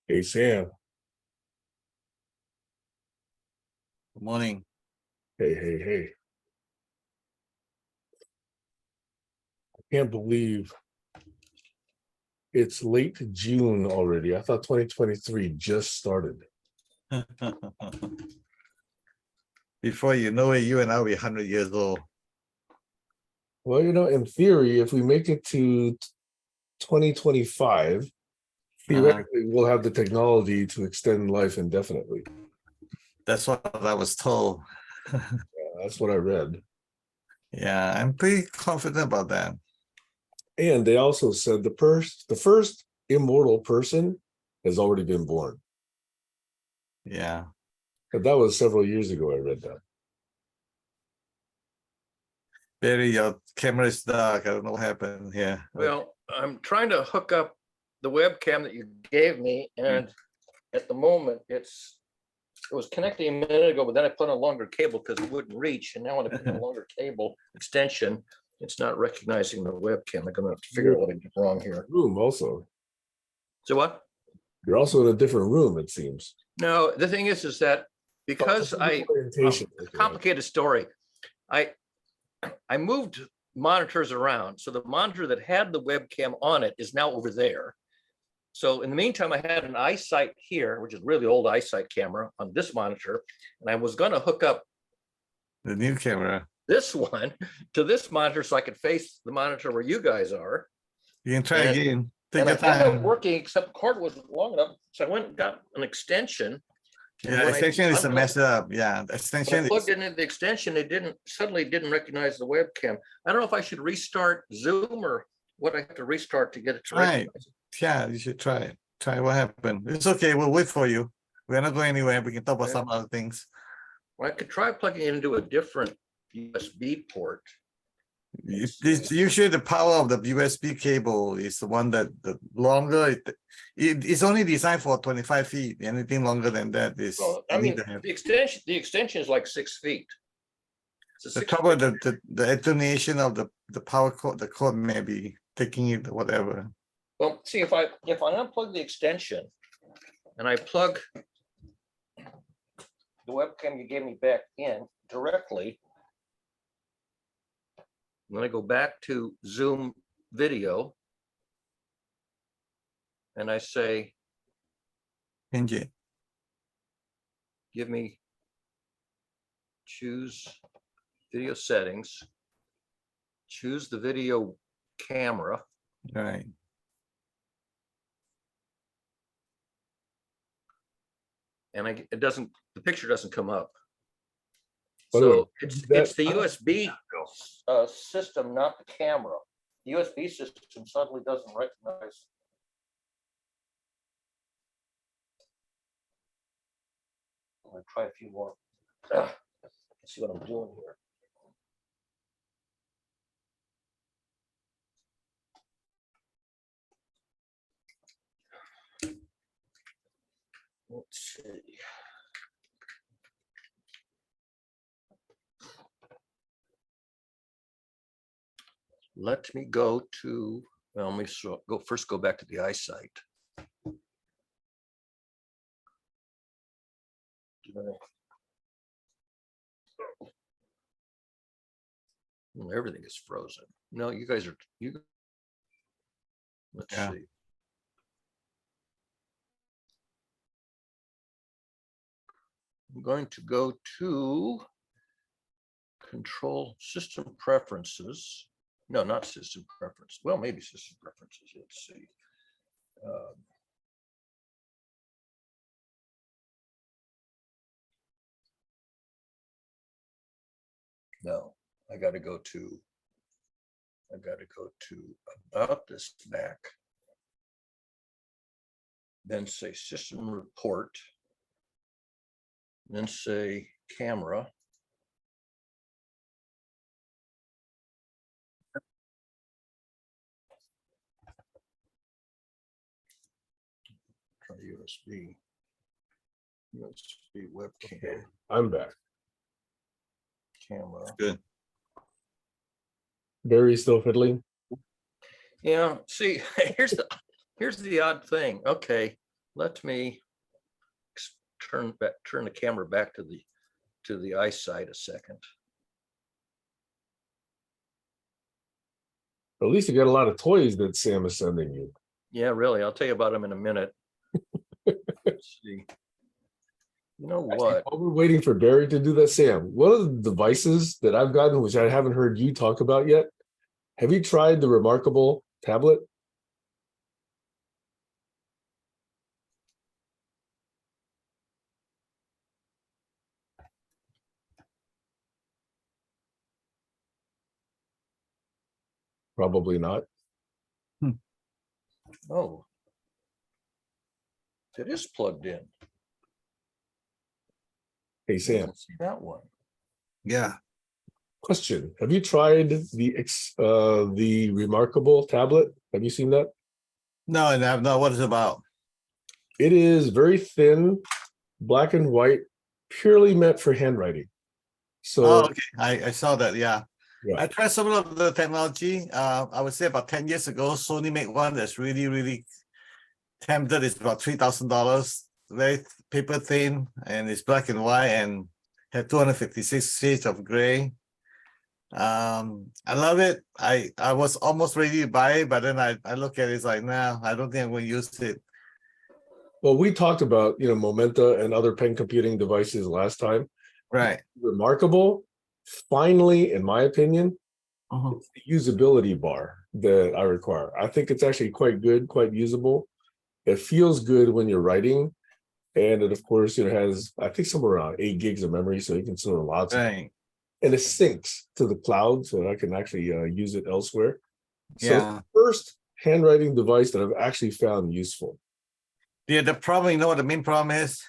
Hey, Sam. Good morning. Hey. I can't believe it's late June already. I thought 2023 just started. Before you know it, you and I will be 100 years old. Well, in theory, if we make it to 2025, theoretically, we'll have the technology to extend life indefinitely. That's what I was told. That's what I read. Yeah, I'm pretty confident about that. And they also said the first immortal person has already been born. Yeah. But that was several years ago I read that. Barry, your camera is dark. I don't know what happened here. Well, I'm trying to hook up the webcam that you gave me, and at the moment it was connecting a minute ago, but then I put on a longer cable because it wouldn't reach, and now when I put on a longer cable extension, it's not recognizing the webcam. I'm gonna have to figure out what I did wrong here. Room also. So what? You're also in a different room, it seems. No, the thing is that because orientation. Complicated story. I moved monitors around. So the monitor that had the webcam on it is now over there. So in the meantime, I had an eyesight here, which is really old eyesight camera on this monitor. And I was going to hook up the new camera. This one to this monitor so I could face the monitor where you guys are. You can try again. Take And your I ended up time. working, except the cord wasn't long enough. So I went and got an extension. Yeah, extension is a mess up. Yeah, the extension. I plugged it into the extension. It suddenly didn't recognize the webcam. I don't know if I should restart Zoom or what I have to restart to get it to recognize it. Yeah, you should try it. Try what happened. It's okay. We'll wait for you. We're not going anywhere. We can talk about some other things. Well, I could try plugging it into a different USB port. Usually the power of the USB cable is the one that the longer it's only designed for 25 feet. Anything longer than that is. Well, I mean, the extension is like 6 feet. The trouble, the attenuation of the power cord, the cord may be taking it, whatever. Well, see, if I unplug the extension and I plug the webcam you gave me back in directly, and then I go back to Zoom video and I say, NJ, give me, choose video settings, choose the video camera. right. And the picture doesn't come up. By the So way, it's the USB system, not the camera. The USB system suddenly doesn't recognize. I'm gonna try a few more. Let's see what I'm doing here. Let's see. Let me go to, well, let me go back to the eyesight. Everything is frozen. No, you guys are, let's see. I'm going to go to control system preferences. No, not system preference. Well, maybe system preferences. Let's see. No, I got to go to about this back. Then say system report. Then say camera. Try USB webcam. Okay, I'm back. Camera. Good. Barry still fiddling? Yeah. See, here's the odd thing. Okay, let me turn the camera back to the eyesight a second. At least you got a lot of toys that Sam is sending you. Yeah, really. I'll tell you about them in a minute. Let's see. You know what? While we're waiting for Barry to do that, Sam, one of the devices that I've gotten, which I haven't heard you talk about yet, have you tried the Remarkable tablet? Probably not. Oh, it is plugged in. Hey, Sam, Let's see that one. Yeah. question. Have you tried the Remarkable tablet? Have you seen that? No, and I've not. What is it about? It is very thin, black and white, purely meant for handwriting. So, Oh, okay. I saw that. Yeah. yeah. I tried some of the technology. I would say about 10 years ago, Sony made one that's really, really tempted. It's about $3,000, very paper thin, and it's black and white and had 256 shades of gray. I love it. I was almost ready to buy it, but then I look at it, it's like, nah, I don't think I'm going to use it. Well, we talked about, Momenta and other pen computing devices last time. Right. Remarkable, finally, in my opinion, Uh-huh. it's the usability bar that I require. I think it's actually quite good, quite usable. It feels good when you're writing. And it, of course, has, I think, somewhere around 8 gigs of memory, so you can store lots of, Right. and it syncs to the cloud, so I can actually use it elsewhere. So it's Yeah. the first handwriting device that I've actually found useful. Yeah, the problem, you know what the main problem is?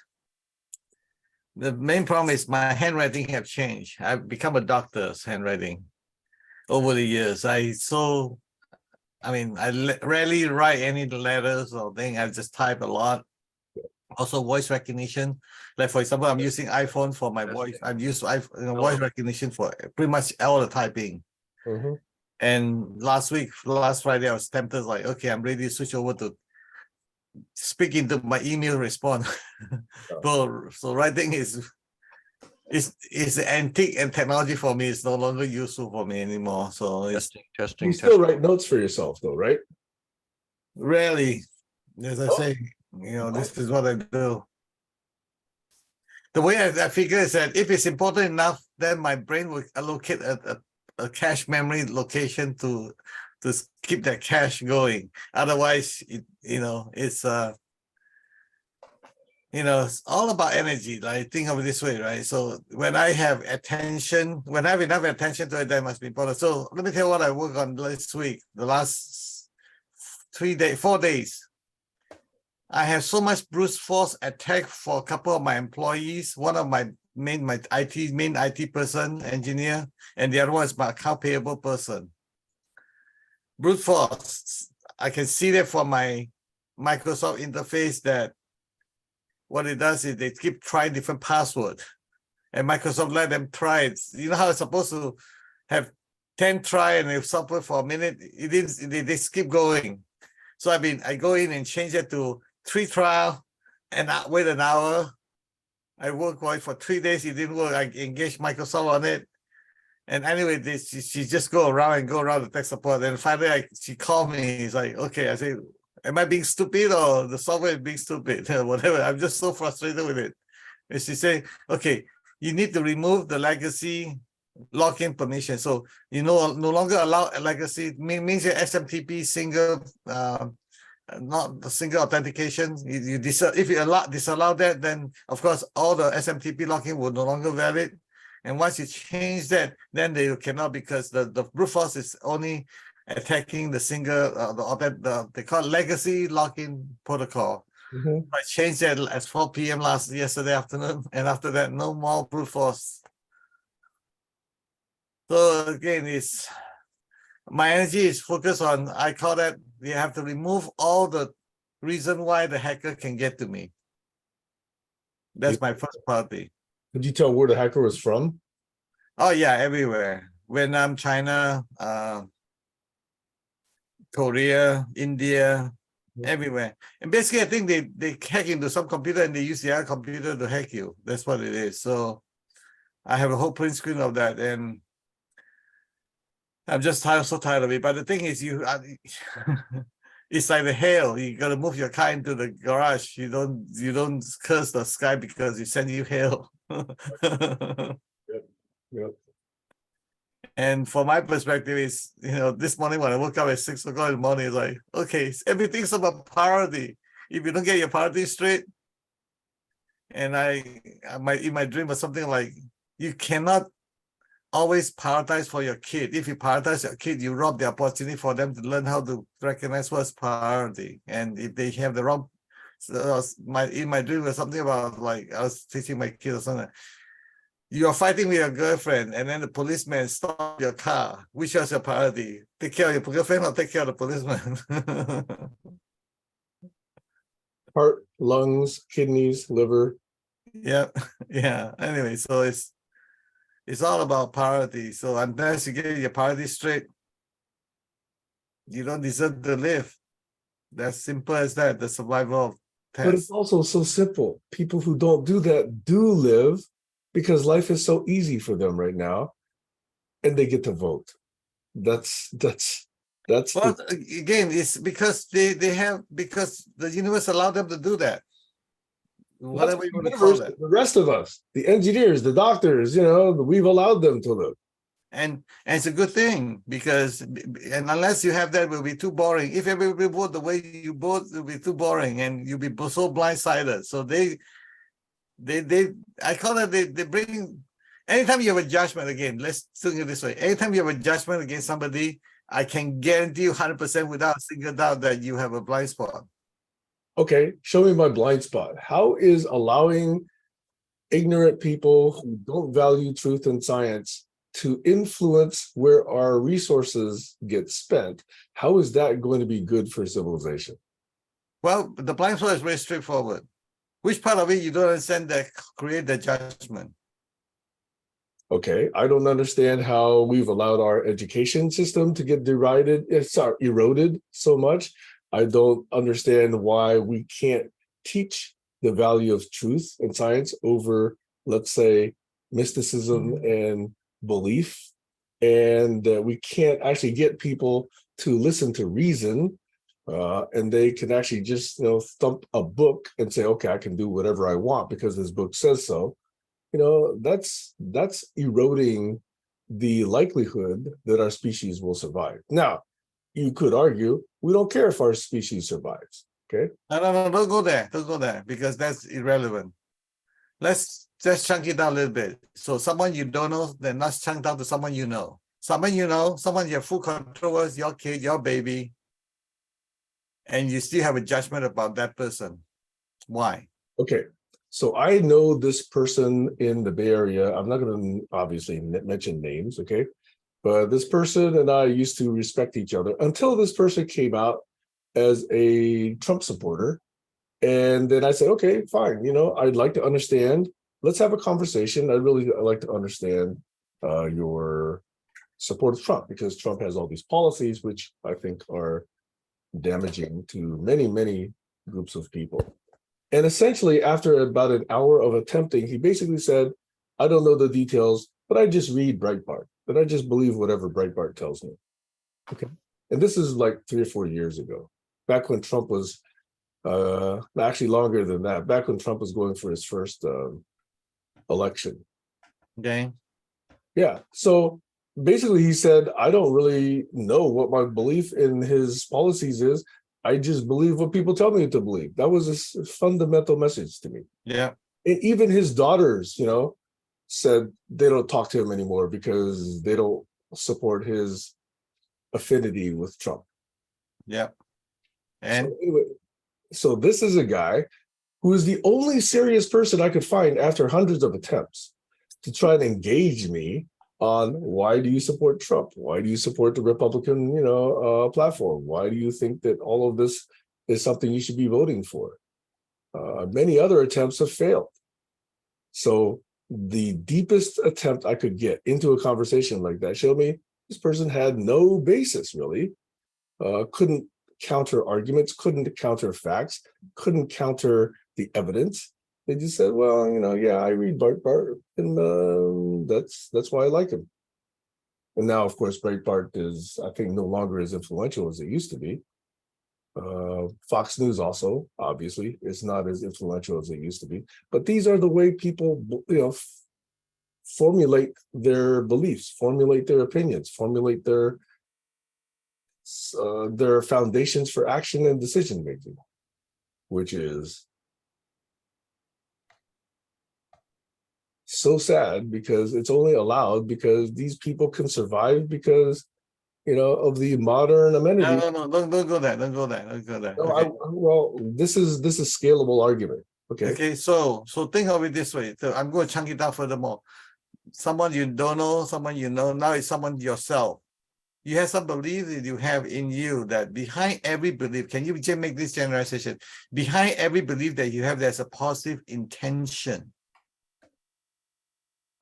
The main problem is my handwriting have changed. I've become a doctor's handwriting over the years. I rarely write any letters or thing. I just type a lot. Also, voice recognition. Like, for example, I'm using iPhone for my voice. I've used voice recognition for pretty much all the typing. Mhm. And last Friday, I was tempted, like, okay, I'm ready to switch over to speak into my email response. So writing is antique, and technology for me is no longer useful for me anymore. So it's Testing. You still write notes for yourself, though, right? rarely, as I say, this is what I do. The way I figure is that if it's important enough, then my brain will allocate a cache memory location to keep that cache going. Otherwise, it's all about energy. Like, think of it this way, right? So when I have enough attention to it, that must be important. So let me tell you what I worked on last week, the last 4 days. I have so much brute force attack for a couple of my employees. One of my main IT person, engineer, and the other one is my account payable person. Brute force. I can see that from my Microsoft interface that what it does is they keep trying different password, and Microsoft let them try it. You know how it's supposed to have 10 try, and if software for a minute, they just keep going. So I go in and change it to 3 trial and wait an hour. I worked for 3 days. It didn't work. I engaged Microsoft on it. And anyway, she just go around the tech support. And finally, she called me. It's like, okay. I say, am I being stupid or the software is being stupid? Whatever. I'm just so frustrated with it. And she said, okay, you need to remove the legacy login permission. So you no longer allow a legacy. Means your SMTP single, not the single authentication. If you disallow that, then of course all the SMTP login will no longer valid. And once you change that, then they cannot, because the brute force is only attacking the single they call it legacy login protocol. Mhm. I changed that at 4 p.m. yesterday afternoon, and after that, no more brute force. So again, my energy is focused on, I call that, you have to remove all the reason why the hacker can get to me. That's my first priority. Did you tell where the hacker was from? Oh yeah, everywhere. Vietnam, China, Korea, India, everywhere. And basically, I think they hack into some computer and they use the other computer to hack you. That's what it is. So I have a whole print screen of that, and I'm just so tired of it. But the thing is, it's like the hail. You got to move your car into the garage. You don't curse the sky because it sends you hail. Yep. And from my perspective, is this morning when I woke up at 6 o'clock in the morning, it's like, okay, everything's about priority. If you don't get your priorities straight, and in my dream was something like, you cannot always prioritize for your kid. If you prioritize your kid, you rob the opportunity for them to learn how to recognize what's priority. And if they have the wrong, in my dream was something about, like, I was teaching my kid or something. You are fighting with your girlfriend, and then the policeman stopped your car. Which is your priority? Take care of your girlfriend or take care of the policeman? Heart, lungs, kidneys, liver. Yeah. Anyway, so it's all about priority. So unless you get your priorities straight, you don't deserve to live. That's simple as that. The survival test. But it's also so simple. People who don't do that do live, because life is so easy for them right now, and they get to vote. That's Well, again, it's because because the universe allowed them to do that. Whatever you want to call it. The rest of us, the engineers, the doctors, we've allowed them to live. And it's a good thing, because unless you have that, it will be too boring. If everybody vote the way you vote, it will be too boring, and you'll be so blindsided. So I call it, they bring, anytime you have a judgment, again, let's think it this way. Anytime you have a judgment against somebody, I can guarantee you 100% without a single doubt that you have a blind spot. Okay, show me my blind spot. How is allowing ignorant people who don't value truth and science to influence where our resources get spent? How is that going to be good for civilization? Well, the blind spot is very straightforward. Which part of it you don't understand that create the judgment? Okay, I don't understand how we've allowed our education system to get eroded so much. I don't understand why we can't teach the value of truth and science over, let's say, mysticism and belief. And we can't actually get people to listen to reason, and they can actually just thump a book and say, okay, I can do whatever I want because this book says so. That's eroding the likelihood that our species will survive. Now, you could argue we don't care if our species survives. Okay. No, don't go there. Don't go there, because that's irrelevant. Let's just chunk it down a little bit. So someone you don't know, then let's chunk down to someone you know. Someone you know, someone you have full control over, your kid, your baby, and you still have a judgment about that person. Why? Okay. So I know this person in the Bay Area. I'm not going to obviously mention names, okay? But this person and I used to respect each other until this person came out as a Trump supporter. And then I said, okay, fine. I'd like to understand. Let's have a conversation. I'd really like to understand your support of Trump, because Trump has all these policies, which I think are damaging to many, many groups of people. And essentially, after about an hour of attempting, he basically said, I don't know the details, but I just read Breitbart, but I just believe whatever Breitbart tells me. Okay. And this is like 3 or 4 years ago, back when Trump was, actually longer than that, back when Trump was going for his first election. Okay. Yeah. So basically, he said, I don't really know what my belief in his policies is. I just believe what people tell me to believe. That was a fundamental message to me. Yeah. And even his daughters, said they don't talk to him anymore because they don't support his affinity with Trump. Yeah. And so, anyway, so this is a guy who is the only serious person I could find after hundreds of attempts to try and engage me on why do you support Trump? Why do you support the Republican, platform? Why do you think that all of this is something you should be voting for? Many other attempts have failed. So the deepest attempt I could get into a conversation like that showed me this person had no basis, really. Couldn't counter arguments, couldn't counter facts, couldn't counter the evidence. They just said, well, yeah, I read Breitbart, and that's why I like him. And now, of course, Breitbart is, I think, no longer as influential as it used to be. Fox News also, obviously, is not as influential as it used to be. But these are the way people, formulate their beliefs, formulate their opinions, formulate their foundations for action and decision making, which is so sad because it's only allowed because these people can survive because of the modern amenities. No, don't go there. Don't go there. Don't go there. No, Okay. well, this is scalable argument. Okay. Okay. So think of it this way. So I'm going to chunk it down furthermore. Someone you don't know, someone you know, now it's someone yourself. You have some belief that you have in you that behind every belief, can you just make this generalization? Behind every belief that you have, there's a positive intention.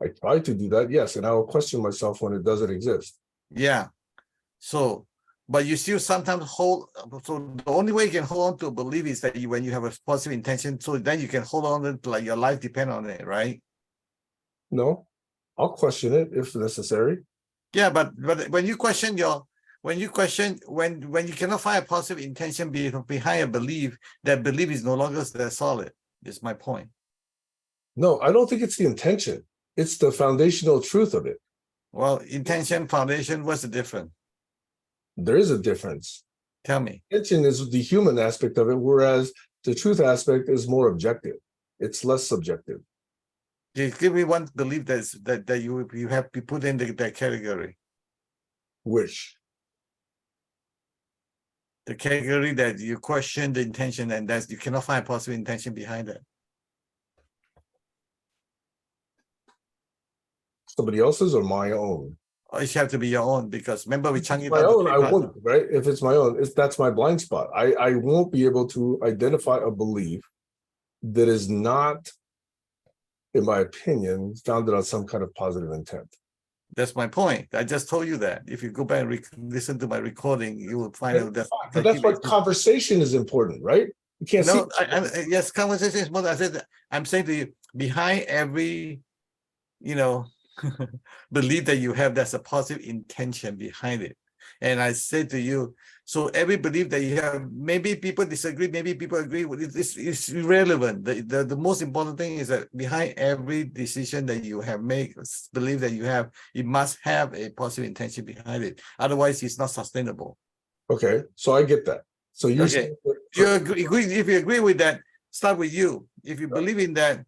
I try to do that, yes, and I will question myself when it doesn't exist. Yeah. So, but you still sometimes hold. So the only way you can hold on to a belief is that when you have a positive intention, so then you can hold on to like your life depend on it, right? No, I'll question it if necessary. Yeah, but when you question when you cannot find a positive intention behind a belief, that belief is no longer that solid. Is my point. No, I don't think it's the intention. It's the foundational truth of it. Well, intention, foundation, what's the difference? There is a difference. Tell me. Intention is the human aspect of it, whereas the truth aspect is more objective. It's less subjective. Give me one belief that you have to put in that category. Which? The category that you question the intention and that you cannot find a positive intention behind it. Somebody else's or my own? Or it have to be your own, because remember we chunk it My down. own, I won't, right? If it's my own, that's my blind spot. I won't be able to identify a belief that is not, in my opinion, founded on some kind of positive intent. That's my point. I just told you that. If you go back and listen to my recording, you will find out that. But that's why conversation is important, right? You can't see. Yes, conversation is important. I said that, I'm saying to you, behind every, belief that you have, there's a positive intention behind it. And I say to you, so every belief that you have, maybe people disagree, maybe people agree with it, it's irrelevant. The most important thing is that behind every decision that you have made, belief that you have, it must have a positive intention behind it. Otherwise, it's not sustainable. Okay, so I get that. So you're okay. If you agree with that, start with you. If you believe in that,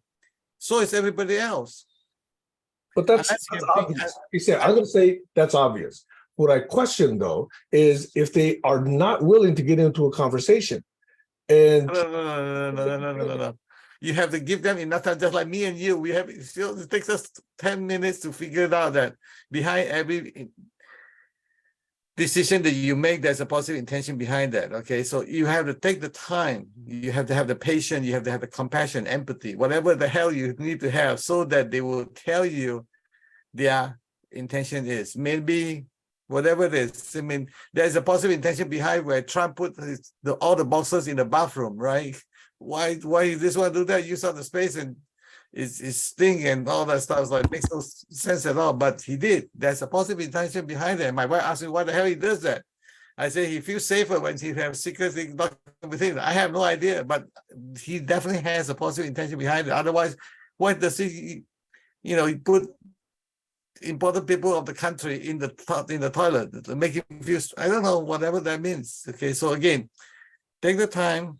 so is everybody else. But that's obvious. You said, I'm going to say that's obvious. What I question, though, is if they are not willing to get into a conversation. And no. You have to give them enough time, just like me and you. It takes us 10 minutes to figure it out that behind every decision that you make, there's a positive intention behind that. Okay, so you have to take the time. You have to have the patience. You have to have the compassion, empathy, whatever the hell you need to have, so that they will tell you their intention is. Maybe whatever it is. I mean, there's a positive intention behind where Trump put all the boxes in the bathroom, right? Why this one do that? Use up the space and it's sting and all that stuff. Like makes no sense at all. But he did. There's a positive intention behind it. My wife asked me why the hell he does that. I say he feels safer when he has secret things with him. I have no idea, but he definitely has a positive intention behind it. Otherwise, why does he put important people of the country in the toilet to make him feel? I don't know, whatever that means. Okay, so again, take the time,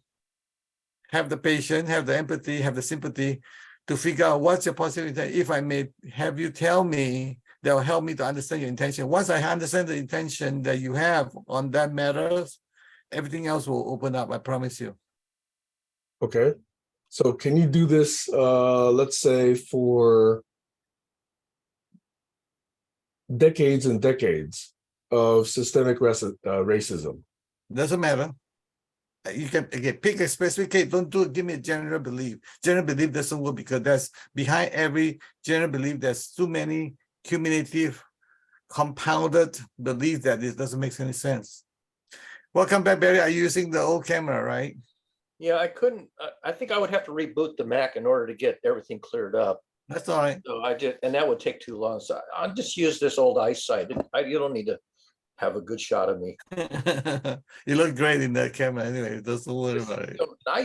have the patience, have the empathy, have the sympathy to figure out what's your positive intention. If I may have you tell me, that will help me to understand your intention. Once I understand the intention that you have on that matters, everything else will open up, I promise you. Okay. So can you do this, let's say, for decades and decades of systemic racism? Doesn't matter. You can pick a specific case. Don't give me a general belief. General belief doesn't work because there's behind every general belief, there's too many cumulative, compounded beliefs that it doesn't make any sense. Welcome back, Barry. Are you using the old camera, right? Yeah, I couldn't, I think I would have to reboot the Mac in order to get everything cleared up. That's all right. So I did, and that would take too long. So I'll just use this old eyesight. You don't need to have a good shot of me. You look great in that camera anyway. Don't worry about it.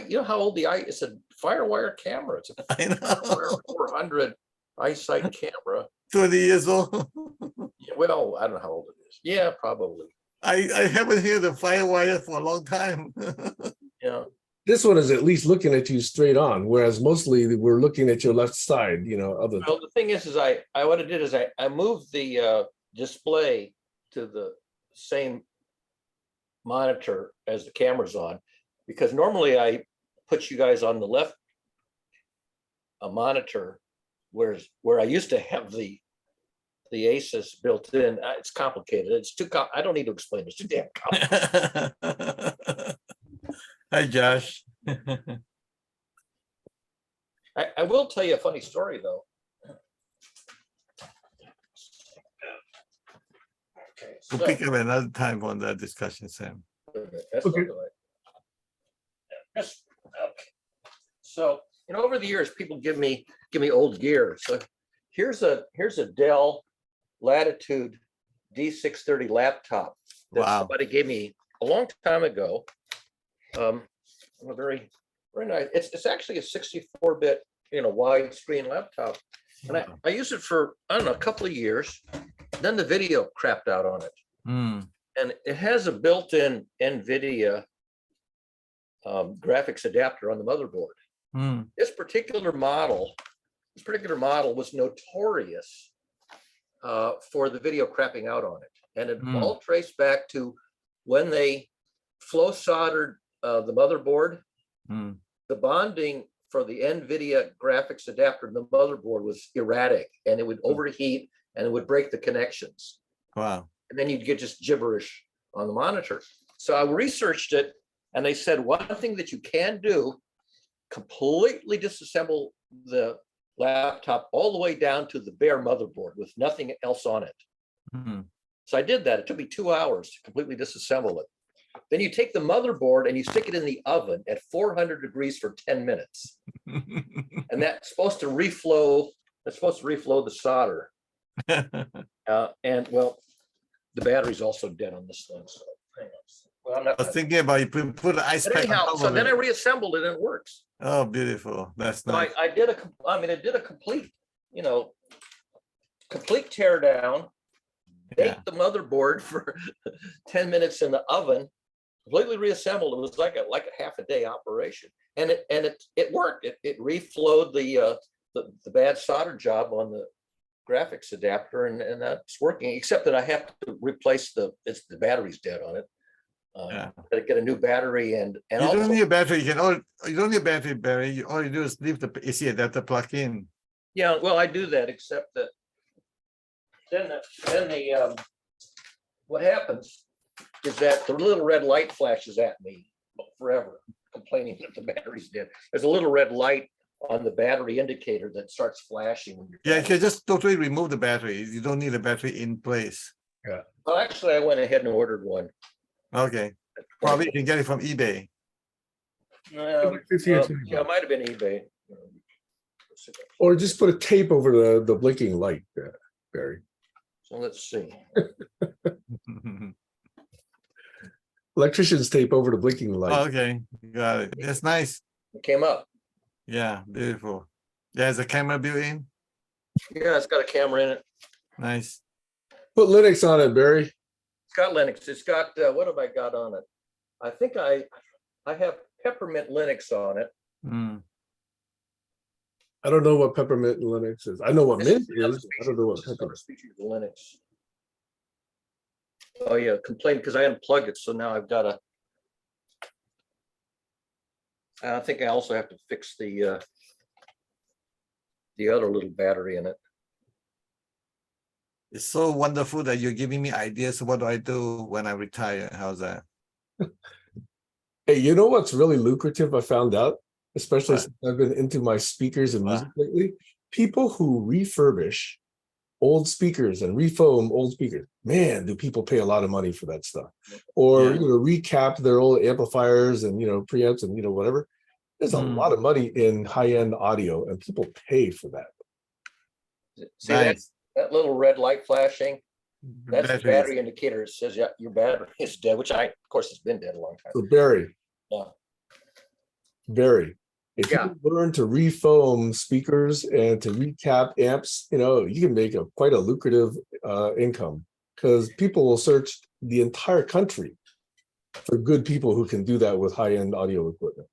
You know how old it's a Firewire camera. It's a I know. 400 eyesight camera. 20 years old. Yeah, well, I don't know how old it is. Yeah, probably. I haven't heard the Firewire for a long time. Yeah. This one is at least looking at you straight on, whereas mostly we're looking at your left side, other. Well, the thing is I what I did is I moved the display to the same monitor as the camera's on, because normally I put you guys on the left monitor, where I used to have the ACES built in. It's complicated. It's too I don't need to explain. It's too damn complicated. Hi, Josh. I will tell you a funny story though. Okay, We'll pick up another time on that discussion, Sam. That's Okay. not the right. Okay. So, over the years, people give me old gear. So here's a Dell Latitude D630 laptop that Wow. somebody gave me a long time ago. A very nice. It's actually a 64-bit, widescreen laptop, and I used it for I don't know a couple of years. Then the video crapped out on it, and it has a built-in NVIDIA graphics adapter on the motherboard. This particular model was notorious for the video crapping out on it, and it all traced back to when they flow soldered the motherboard. The bonding for the NVIDIA graphics adapter in the motherboard was erratic, and it would overheat and it would break the connections. Wow. And then you'd get just gibberish on the monitor. So I researched it, and they said one thing that you can do, completely disassemble the laptop all the way down to the bare motherboard with nothing else on it. So I did that. It took me 2 hours to completely disassemble it. Then you take the motherboard and you stick it in the oven at 400 degrees for 10 minutes. And that's supposed to reflow. That's supposed to reflow the solder. And well, the battery's also dead on this thing. So hang on. Well, I'm I was not. thinking about you put an ice But pack on anyhow, top so of then I it. reassembled it and it works. Oh, beautiful. That's So nice. it did a complete, complete tear down. Yeah. Baked the motherboard for 10 minutes in the oven, completely reassembled. It was like a half a day operation, and it worked. It reflowed the bad solder job on the graphics adapter, and that's working. Except that I have to replace the battery's dead on it. Yeah. Gotta get a new battery, and You also don't need a battery. You don't need a battery, Barry. All you do is leave the AC adapter plug in. yeah. Well, I do that, except that then what happens is that the little red light flashes at me forever, complaining that the battery's dead. There's a little red light on the battery indicator that starts flashing when you're. Yeah, you can just totally remove the battery. You don't need a battery in place. Well, actually, I went ahead and ordered one. Okay. Probably you can get it from eBay. Well, 15 or 20 yeah, it might have been eBay. Or just put a tape over the blinking light, Barry. So let's see. Electrician's tape over the blinking light. Okay, got it. That's nice. It came up. Yeah, beautiful. There's a camera built in. Yeah, it's got a camera in it. Nice. Put Linux on it, Barry. It's got Linux. It's got what have I got on it? I think I have Peppermint Linux on it. I don't know what peppermint Linux is. I know what This mint another is. I don't know what This is another peppermint. species of Linux. Oh yeah, complain because I unplugged it, so now I've got to. I think I also have to fix the other little battery in it. It's so wonderful that you're giving me ideas. What do I do when I retire? How's that? Hey, you know what's really lucrative? I found out, especially What? since I've been into my speakers and music lately. People who refurbish old speakers and refoam old speakers. Man, do people pay a lot of money for that stuff? Or Yeah. recap their old amplifiers and preamps and whatever. There's a lot of money in high-end audio, and people pay for that. See Nice. that little red light flashing? That's the Batteries. battery indicator. It says, yeah, your battery is dead, which of course, it's been dead a long time. So Barry, Yeah. if Yeah. you learn to refoam speakers and to recap amps, you can make quite a lucrative income, because people will search the entire country for good people who can do that with high-end audio equipment.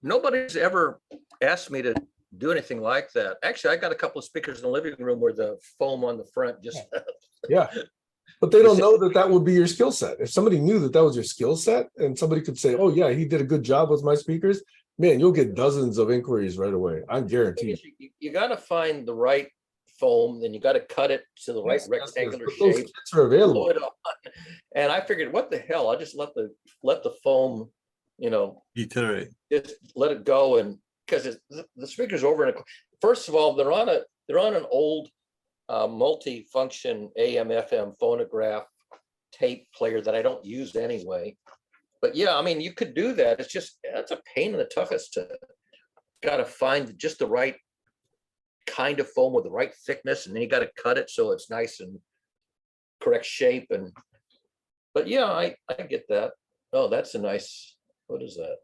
Nobody's ever asked me to do anything like that. Actually, I got a couple of speakers in the living room where the foam on the front just Yeah. But they don't know that would be your skill set. If somebody knew that was your skill set, and somebody could say, oh yeah, he did a good job with my speakers, man, you'll get dozens of inquiries right away. I'm guaranteed. You got to find the right foam, then you got to cut it to the right rectangular shape. Those kits are available. Blow it on. And I figured, what the hell? I'll just let the foam, Iterate. just let it go, and because the speaker's over in first of all, they're on an old multi-function AM/FM phonograph tape player that I don't use anyway. But yeah, I mean, you could do that. It's just, that's a pain in the tuchus to got to find just the right kind of foam with the right thickness, and then you got to cut it so it's nice and correct shape. But yeah, I get that. Oh, that's a nice, what is that?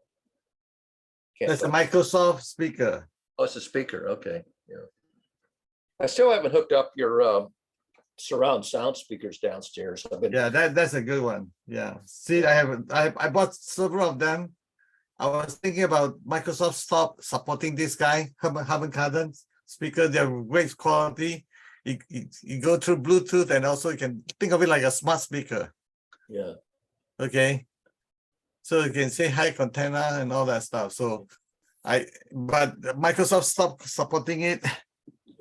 That's a Microsoft speaker. Oh, it's a speaker. Okay. Yeah. I still haven't hooked up your surround sound speakers downstairs. Yeah, that's a good one. Yeah. See, I bought several of them. I was thinking about Microsoft stop supporting this guy, Harman Kardon speaker. They're great quality. You go through Bluetooth, and also you can think of it like a smart speaker. Yeah. Okay. So you can say high container and all that stuff. So but Microsoft stopped supporting it.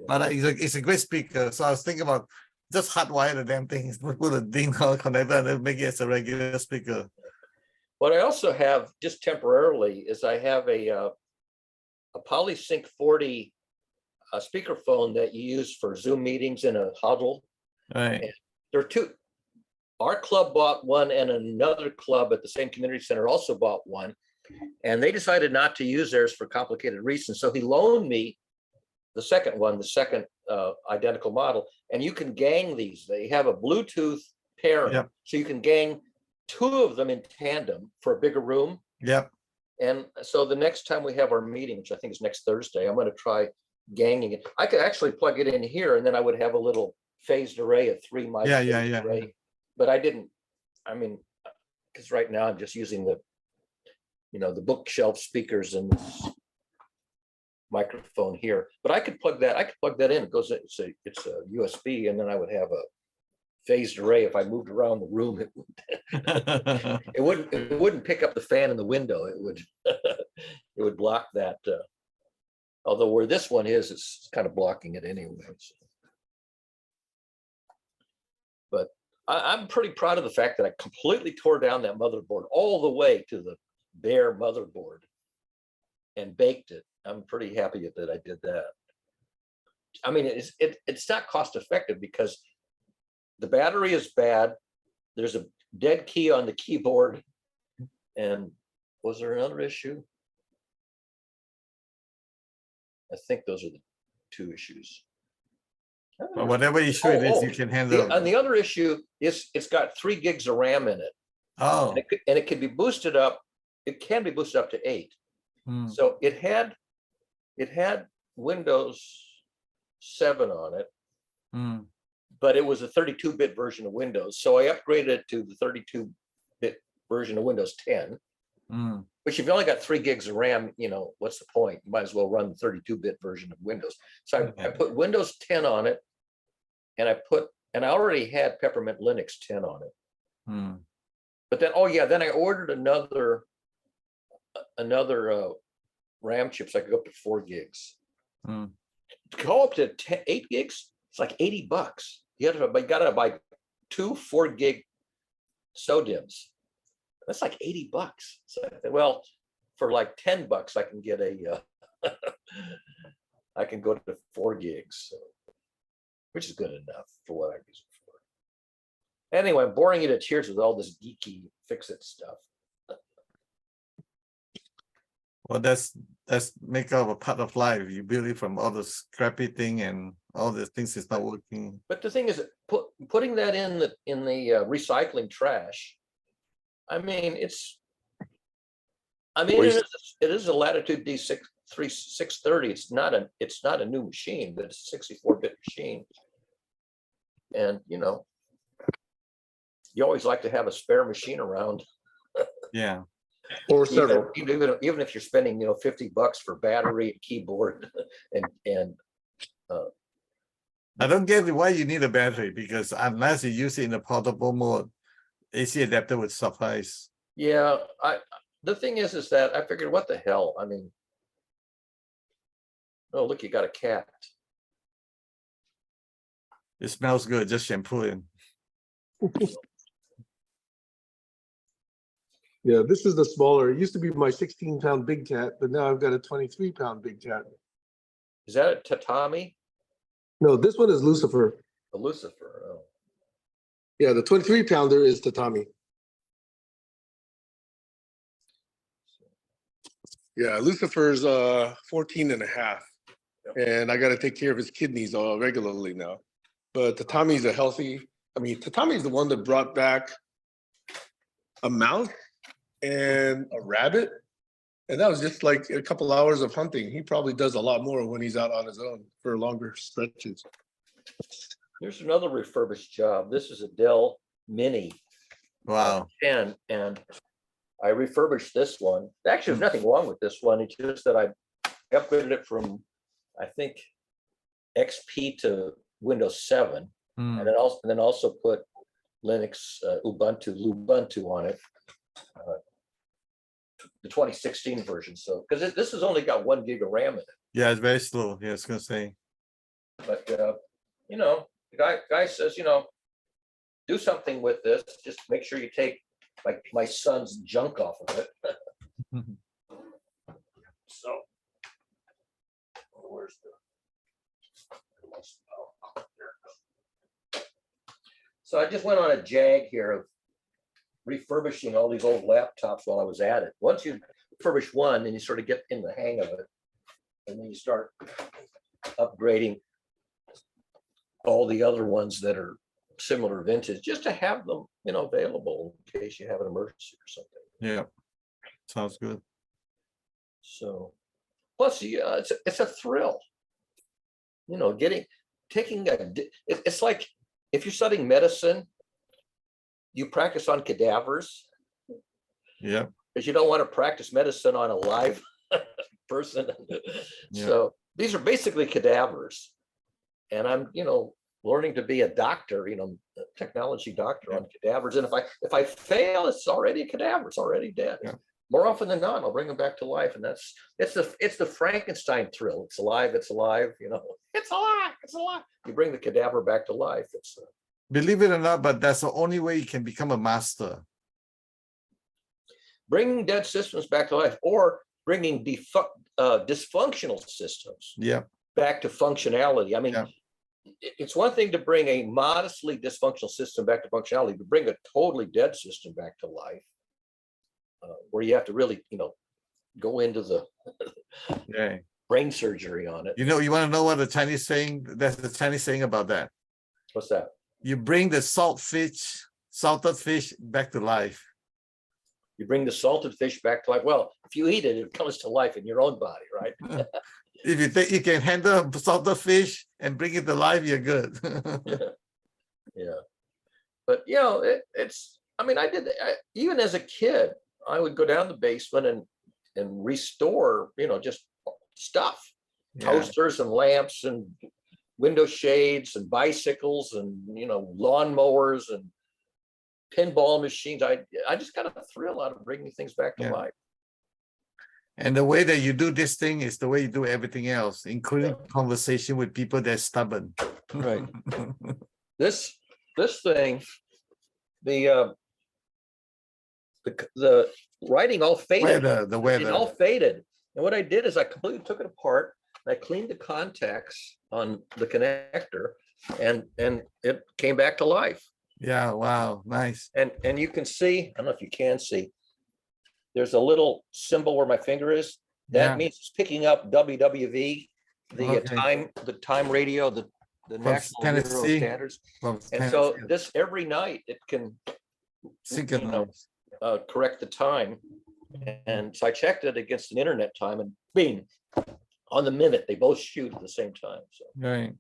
But it's a great speaker. So I was thinking about just hardwire the damn thing, put a DIN connector and then make it as a regular speaker. What I also have just temporarily is I have a PolySync 40 speakerphone that you use for Zoom meetings in a huddle. Right. And there are two. Our club bought one, and another club at the same community center also bought one. And they decided not to use theirs for complicated reasons. So he loaned me the second one, the second identical model. And you can gang these. They have a Bluetooth pairing. Yep. So you can gang two of them in tandem for a bigger room. Yep. And so the next time we have our meeting, which I think is next Thursday, I'm going to try ganging it. I could actually plug it in here, and then I would have a little phased array of 3 mic. Yeah. Array. But I didn't, because right now I'm just using the bookshelf speakers and this microphone here. But I could plug that in. It goes, it's a USB, and then I would have a phased array. If I moved around the room, it wouldn't pick up the fan in the window. It would block that. Although where this one is, it's kind of blocking it anyway. So. But I'm pretty proud of the fact that I completely tore down that motherboard all the way to the bare motherboard and baked it. I'm pretty happy that I did that. I mean, it's not cost effective because the battery is bad. There's a dead key on the keyboard. And was there another issue? I think those are the 2 issues. Well, whatever issue it is, you can handle. And the other issue is it's got 3 gigs of RAM in it. Oh. And it can be boosted up. It can be boosted up to 8. So it had Windows 7 on it, but it was a 32-bit version of Windows. So I upgraded it to the 32-bit version of Windows 10. Which if you only got 3 gigs of RAM, what's the point? You might as well run the 32-bit version of Windows. So I put Windows 10 on it, and I already had Peppermint Linux 10 on it. But then, then I ordered another RAM chip, so I could go up to 4 gigs. To go up to 8 gigs, it's like $80. You got to buy 2 4-gig SODIMMs. That's like $80. So, well, for like $10, I can get I can go to 4 gigs. So. which is good enough for what I use it for. Anyway, I'm boring you to tears with all this geeky fix-it stuff. Well, that's make up a part of life. You build it from all the scrappy thing and all the things is not working. But the thing is, putting that in the recycling trash. I mean, it is a Latitude D630. It's not a new machine, but it's a 64-bit machine. And you know, you always like to have a spare machine around. Yeah. Or several. Even if you're spending, you know, $50 for battery and keyboard and I don't get why you need a battery, because unless you use it in a portable mode, AC adapter would suffice. yeah, the thing is that I figured, what the hell? I mean, oh, look, you got a cat. It smells good, just shampoo it. Yeah, this is the smaller. It used to be my 16-pound big cat, but now I've got a 23-pound big cat. Is that a tatami? No, this one is Lucifer. A Lucifer. Oh. Yeah, the 23-pounder is Tatami. Yeah, Lucifer's 14 and a half. And I got to take care of his kidneys regularly now. But Tatami's Tatami's the one that brought back a mouse and a rabbit. And that was just like a couple hours of hunting. He probably does a lot more when he's out on his own for longer stretches. Here's another refurbished job. This is a Dell Mini. Wow. 10, and I refurbished this one. Actually, there's nothing wrong with this one. It's just that I upgraded it from, I think, XP to Windows 7, and then also put Linux Ubuntu on it, the 2016 version. So because this has only got 1 gig of RAM in it. Yeah, it's very slow. Yeah, I was gonna say. But you know, the guy says, you know, do something with this. Just make sure you take like my son's junk off of it. So where's the so I just went on a jag here of refurbishing all these old laptops while I was at it. Once you refurbish one, then you sort of get in the hang of it, and then you start upgrading all the other ones that are similar vintage, just to have them, you know, available in case you have an emergency or something. Yeah, sounds good. So, plus, yeah, it's a thrill, you know, it's like if you're studying medicine, you practice on cadavers. Yeah. Because you don't want to practice medicine on a live person. Yeah. So these are basically cadavers. And I'm, you know, learning to be a doctor, you know, a technology doctor on cadavers. And if I fail, it's already a cadaver, it's already dead. Yeah. More often than not, I'll bring them back to life. And it's the Frankenstein thrill. It's alive, you know, it's alive. You bring the cadaver back to life. Believe it or not, but that's the only way you can become a master. Bringing dead systems back to life, or bringing dysfunctional systems back to functionality. I mean, it's one thing to bring a modestly dysfunctional system back to functionality, but bring a totally dead system back to life, where you have to really, you know, go into the brain surgery on it. You know, you want to know what the Chinese saying? That's the Chinese saying about that. What's that? You bring the salted fish back to life. You bring the salted fish back to life. Well, if you eat it, it comes to life in your own body, right? If you think you can handle salted fish and bring it to life, you're good. Yeah. But, you know, I mean, even as a kid, I would go down the basement and restore, you know, just stuff, toasters and lamps and window shades and bicycles and, you know, lawnmowers and pinball machines. I just got a thrill out of bringing things back to life. And the way that you do this thing is the way you do everything else, including conversation with people that's stubborn. Right. This thing, the writing all faded. The weather. It all faded. And what I did is I completely took it apart and I cleaned the contacts on the connector, and it came back to life. Yeah, wow, nice. And you can see, I don't know if you can see, there's a little symbol where my finger is. That Yeah. means it's picking up WWV, Okay. the time radio, the From national Euro Tennessee. standards. From And so Tennessee. this every night it can Synchronize. correct the time. And so I checked it against an internet time, and bing, on the minute, they both shoot at the same time. So Right.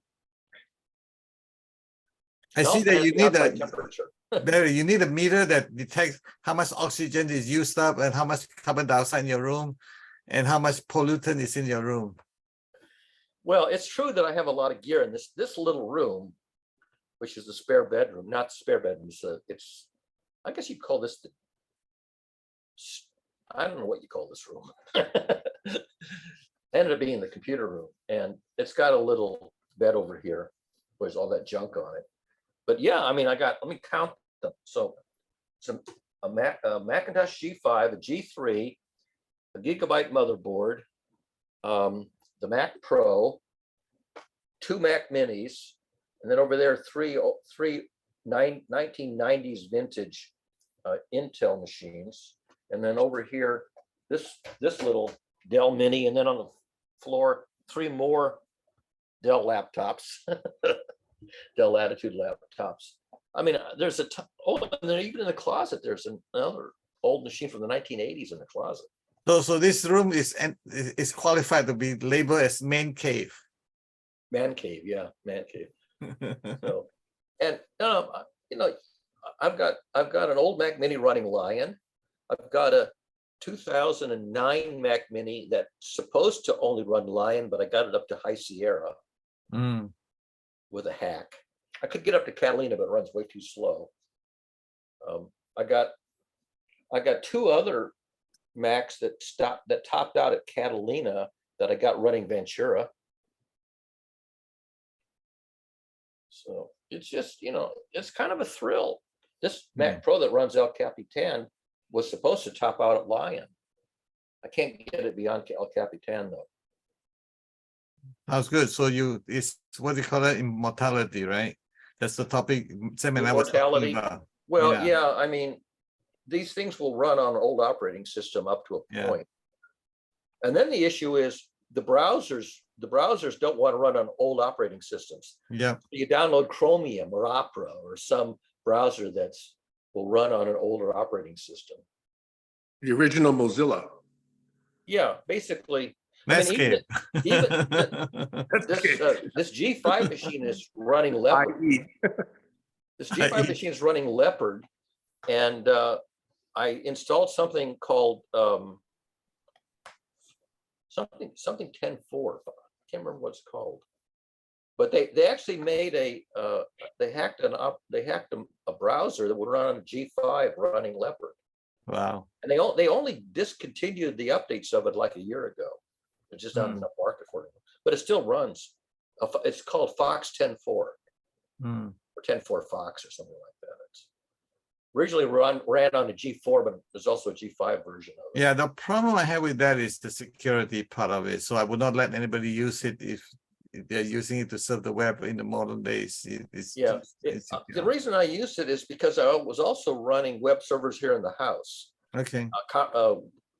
I it see also that has you the need outside a temperature. Barry, you need a meter that detects how much oxygen is used up and how much carbon dioxide in your room and how much pollutant is in your room. Well, it's true that I have a lot of gear in this little room, which is the spare bedroom, not the spare bedroom. It's I guess you'd call this I don't know what you call this room. Ended up being the computer room, and it's got a little bed over here. There's all that junk on it. But yeah, I mean, let me count them. So a Macintosh G5, a G3, a gigabyte motherboard, the Mac Pro, 2 Mac Minis, and then over there, three 1990s vintage Intel machines. And then over here, this little Dell Mini, and then on the floor, 3 more Dell laptops, Dell Latitude laptops. I mean, there's and then even in the closet, there's another old machine from the 1980s in the closet. So this room is qualified to be labeled as man cave. Man cave, yeah, man cave. So, and you know, I've got an old Mac Mini running Lion. I've got a 2009 Mac Mini that's supposed to only run Lion, but I got it up to High Sierra with a hack. I could get up to Catalina, but it runs way too slow. I got 2 other Macs that topped out at Catalina that I got running Ventura. So it's just, it's kind of a thrill. This Mac Pro that runs El Capitan was supposed to top out at Lion. I can't get it beyond El Capitan though. That's good. So it's what they call it, immortality, right? That's the topic. Immortality. Well, yeah, I mean, these things will run on an old operating system up to a point. And then the issue is the browsers don't want to run on old operating systems. Yeah. You download Chromium or Opera or some browser will run on an older operating system. The original Mozilla. Yeah, basically. Netscape. This G5 machine is running Leopard. This G5 machine is running Leopard, and I installed something called something 10.4. I can't remember what it's called, but they actually made they hacked a browser that would run on a G5 running Leopard. Wow. And they only discontinued the updates of it like a year ago. There's just not enough market for it, but it still runs. It's called Fox 10.4 or 10.4 Fox or something like that. It's originally ran on a G4, but there's also a G5 version of it. Yeah, the problem I have with that is the security part of it. So I would not let anybody use it if they're using it to serve the web in the modern days. The reason I used it is because I was also running web servers here in the house. Okay.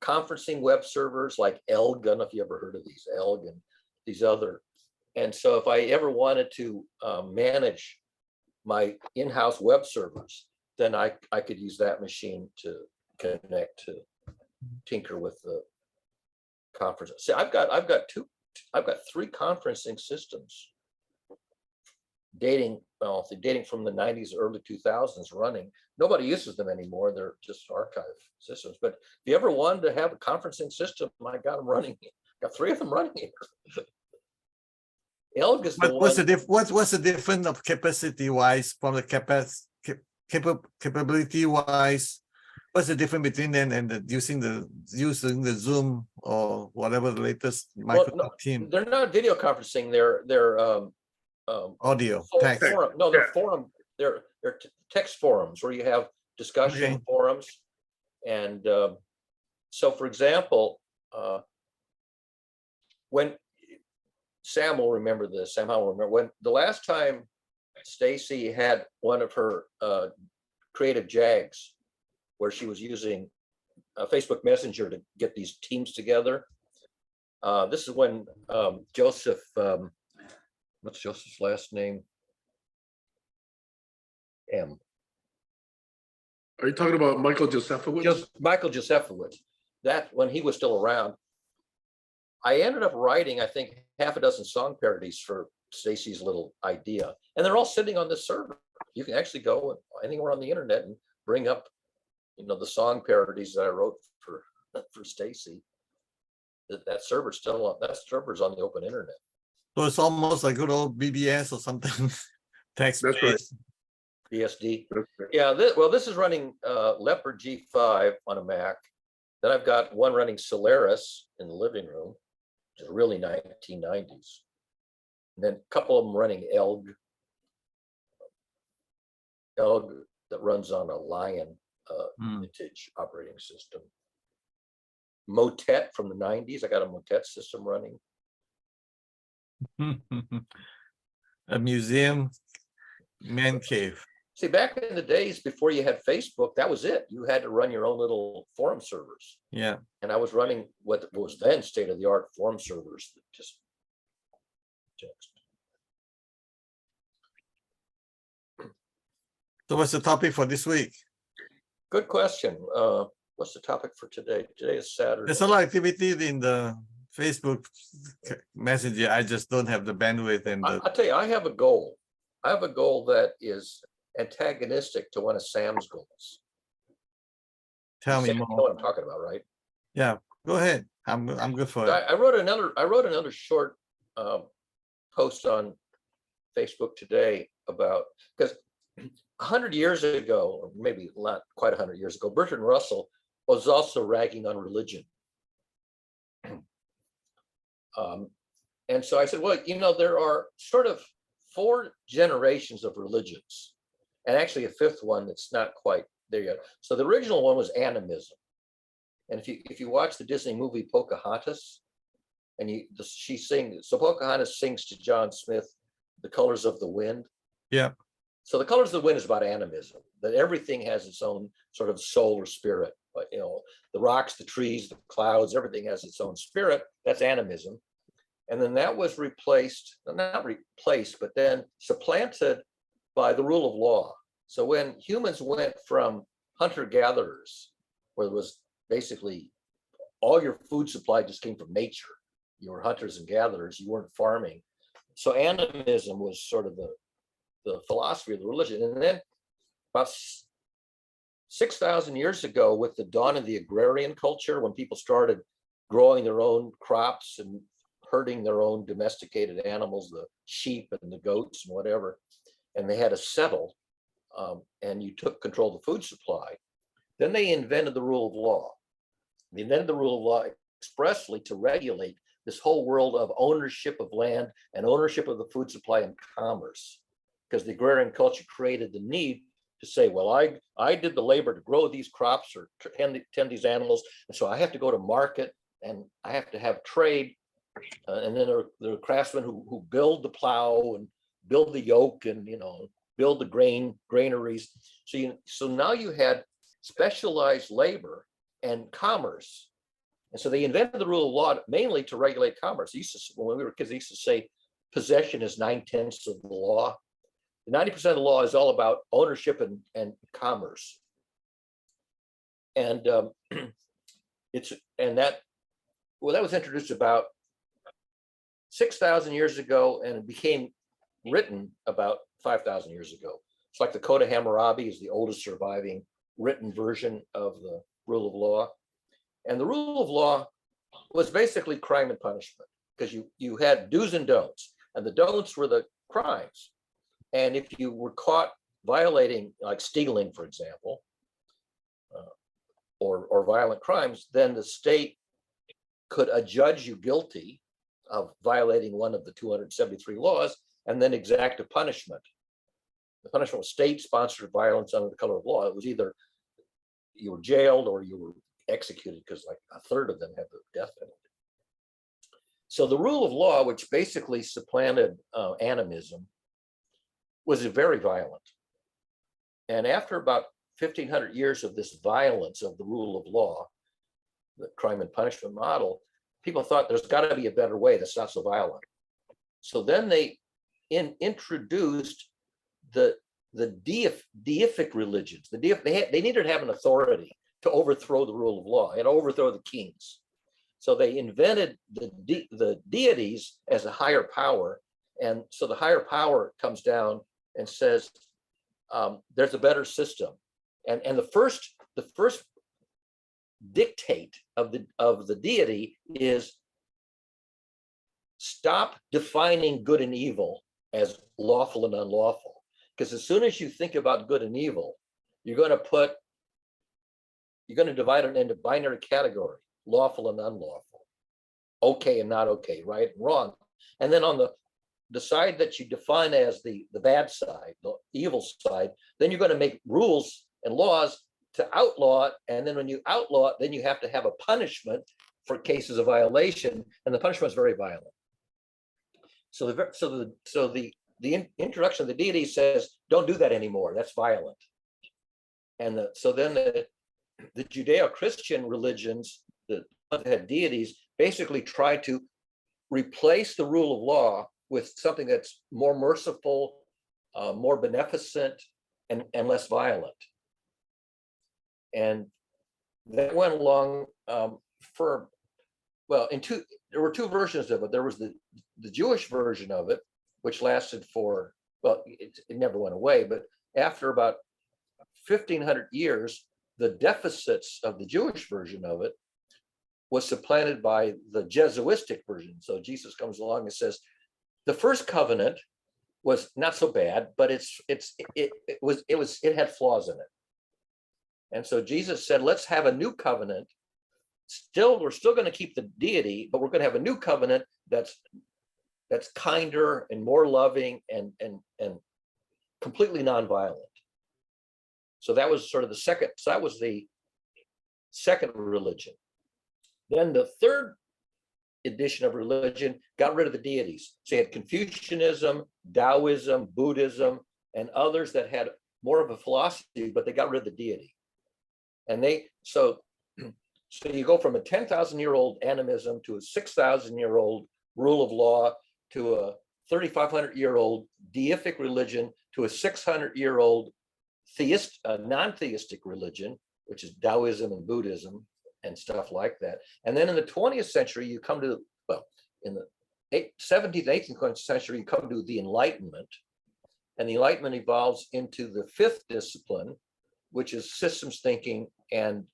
Conferencing web servers like Elg. I don't know if you ever heard of these, Elg and these other. And so if I ever wanted to manage my in-house web servers, then I could use that machine to connect to tinker with the conference. See, I've got 3 conferencing systems dating from the 90s, early 2000s running. Nobody uses them anymore. They're just archive systems. But if you ever wanted to have a conferencing system, I got them running. Got 3 of them running here. Elg is the What's the difference of capacity wise from the capability wise? What's the difference between them and using the Zoom or whatever the latest Microsoft Team? They're not video conferencing. They're audio text. Forum. No, they're forum. They're text forums where you have discussion forums. And so, for example, when Sam will remember this, when the last time Stacy had one of her creative jags where she was using Facebook Messenger to get these teams together. This is when Joseph, what's Joseph's last name? M. Are you talking about Michael Josephowitz? Just Michael Josephowitz. That when he was still around, I ended up writing, I think, half a dozen song parodies for Stacy's little idea, and they're all sitting on this server. You can actually go anywhere on the internet and bring up, the song parodies that I wrote for Stacy. That server's still on. That server's on the open internet. So it's almost like good old BBS or something. Text That's right. based. BSD. Okay. Yeah. This is running Leopard G5 on a Mac. Then I've got one running Solaris in the living room, which is really 1990s. And then a couple of them running Elg that runs on a Lion vintage operating system. Motet from the 90s. I got a Motet system running. A museum man cave. See, back in the days before you had Facebook, that was it. You had to run your own little forum servers. Yeah. And I was running what was then state-of-the-art forum servers that just text. So what's the topic for this week? Good question. What's the topic for today? Today is Saturday. There's a lot of activity in the Facebook Messenger. I just don't have the bandwidth and I'll tell you, I have a goal. I have a goal that is antagonistic to one of Sam's goals. tell me Sam, you know more. what I'm talking about, right? Yeah, go ahead. I'm good for it. I wrote another short post on Facebook today about, because 100 years ago, or maybe not quite 100 years ago, Bertrand Russell was also ragging on religion. And so I said, well, there are sort of 4 generations of religions, and actually a 5th one that's not quite there yet. So the original one was animism. And if you watch the Disney movie Pocahontas, and she sings, so Pocahontas sings to John Smith, The Colors of the Wind. Yeah. So The Colors of the Wind is about animism, that everything has its own sort of soul or spirit. But the rocks, the trees, the clouds, everything has its own spirit. That's animism. And then that was not replaced, but then supplanted by the rule of law. So when humans went from hunter-gatherers, where it was basically all your food supply just came from nature, you were hunters and gatherers, you weren't farming. So animism was sort of the philosophy of the religion. And then about 6,000 years ago, with the dawn of the agrarian culture, when people started growing their own crops and herding their own domesticated animals, the sheep and the goats and whatever, and they had to settle, and you took control of the food supply, then they invented the rule of law. They invented the rule of law expressly to regulate this whole world of ownership of land and ownership of the food supply and commerce, because the agrarian culture created the need to say, well, I did the labor to grow these crops or tend these animals, and so I have to go to market and I have to have trade. And then there are craftsmen who build the plow and build the yoke and build the granaries. So now you had specialized labor and commerce, and so they invented the rule of law mainly to regulate commerce. When we were kids, they used to say possession is 9/10 of the law. 90% of the law is all about ownership and commerce, and that was introduced about 6,000 years ago, and it became written about 5,000 years ago. It's like the Code of Hammurabi is the oldest surviving written version of the rule of law. And the rule of law was basically crime and punishment, because you had do's and don'ts, and the don'ts were the crimes. And if you were caught violating, like stealing, for example, or violent crimes, then the state could adjudge you guilty of violating one of the 273 laws and then exact a punishment. The punishment was state-sponsored violence under the color of law. It was either you were jailed or you were executed, because like a third of them had the death penalty. So the rule of law, which basically supplanted animism, was very violent. And after about 1,500 years of this violence of the rule of law, the crime and punishment model, people thought there's got to be a better way that's not so violent. So then they introduced the deific religions. They needed to have an authority to overthrow the rule of law and overthrow the kings. So they invented the deities as a higher power. And so the higher power comes down and says, there's a better system. And the first dictate of the deity is stop defining good and evil as lawful and unlawful. Because as soon as you think about good and evil, you're going to divide it into binary category, lawful and unlawful, okay and not okay, right and wrong. And then on the side that you define as the bad side, the evil side, then you're going to make rules and laws to outlaw it. And then when you outlaw it, then you have to have a punishment for cases of violation, and the punishment is very violent. So the introduction of the deity says, don't do that anymore. That's violent. And so then the Judeo-Christian religions that had deities basically try to replace the rule of law with something that's more merciful, more beneficent, and less violent. And that went along there were two versions of it. There was the Jewish version of it, which lasted for, it never went away, but after about 1,500 years, the deficits of the Jewish version of it was supplanted by the Jesuistic version. So Jesus comes along and says, the first covenant was not so bad, but it had flaws in it. And so Jesus said, let's have a new covenant. We're still going to keep the deity, but we're going to have a new covenant that's kinder and more loving and completely nonviolent. So that was sort of the second. So that was the second religion. Then the third edition of religion got rid of the deities. So you had Confucianism, Daoism, Buddhism, and others that had more of a philosophy, but they got rid of the deity. And so you go from a 10,000-year-old animism to a 6,000-year-old rule of law to a 3,500-year-old deific religion to a 600-year-old non-theistic religion, which is Daoism and Buddhism and stuff like that. And then in the 20th century, you come to, in the 17th, 18th century, you come to the Enlightenment. And the Enlightenment evolves into the fifth discipline, which is systems thinking and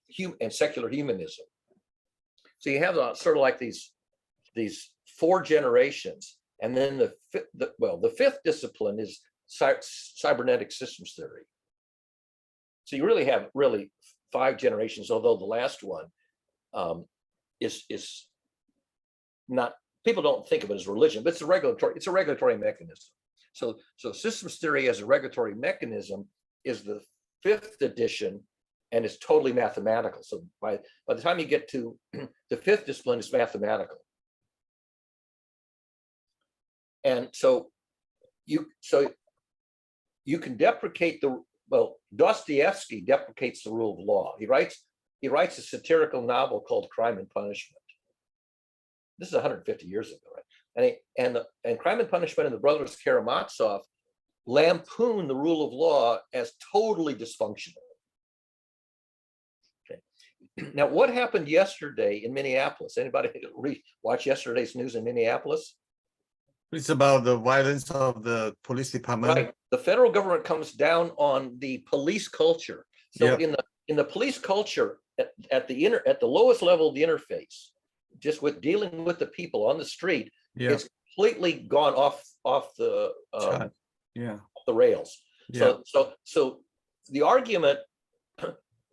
secular humanism. So you have sort of like these four generations. And then the fifth discipline is cybernetic systems theory. So you really have five generations, although the last one is not, people don't think of it as religion, but it's a regulatory mechanism. So systems theory as a regulatory mechanism is the fifth edition, and it's totally mathematical. So by the time you get to the fifth discipline, it's mathematical. And so you can deprecate Dostoyevsky deprecates the rule of law. He writes a satirical novel called Crime and Punishment. This is 150 years ago, right? And Crime and Punishment and the Brothers Karamazov lampoon the rule of law as totally dysfunctional. Okay. Now, what happened yesterday in Minneapolis? Anybody watch yesterday's news in Minneapolis? It's about the violence of the police department. Right. The federal government comes down on the police culture. So in the police culture, at the lowest level of the interface, just with dealing with the people on the street, it's completely gone off the rails. So the argument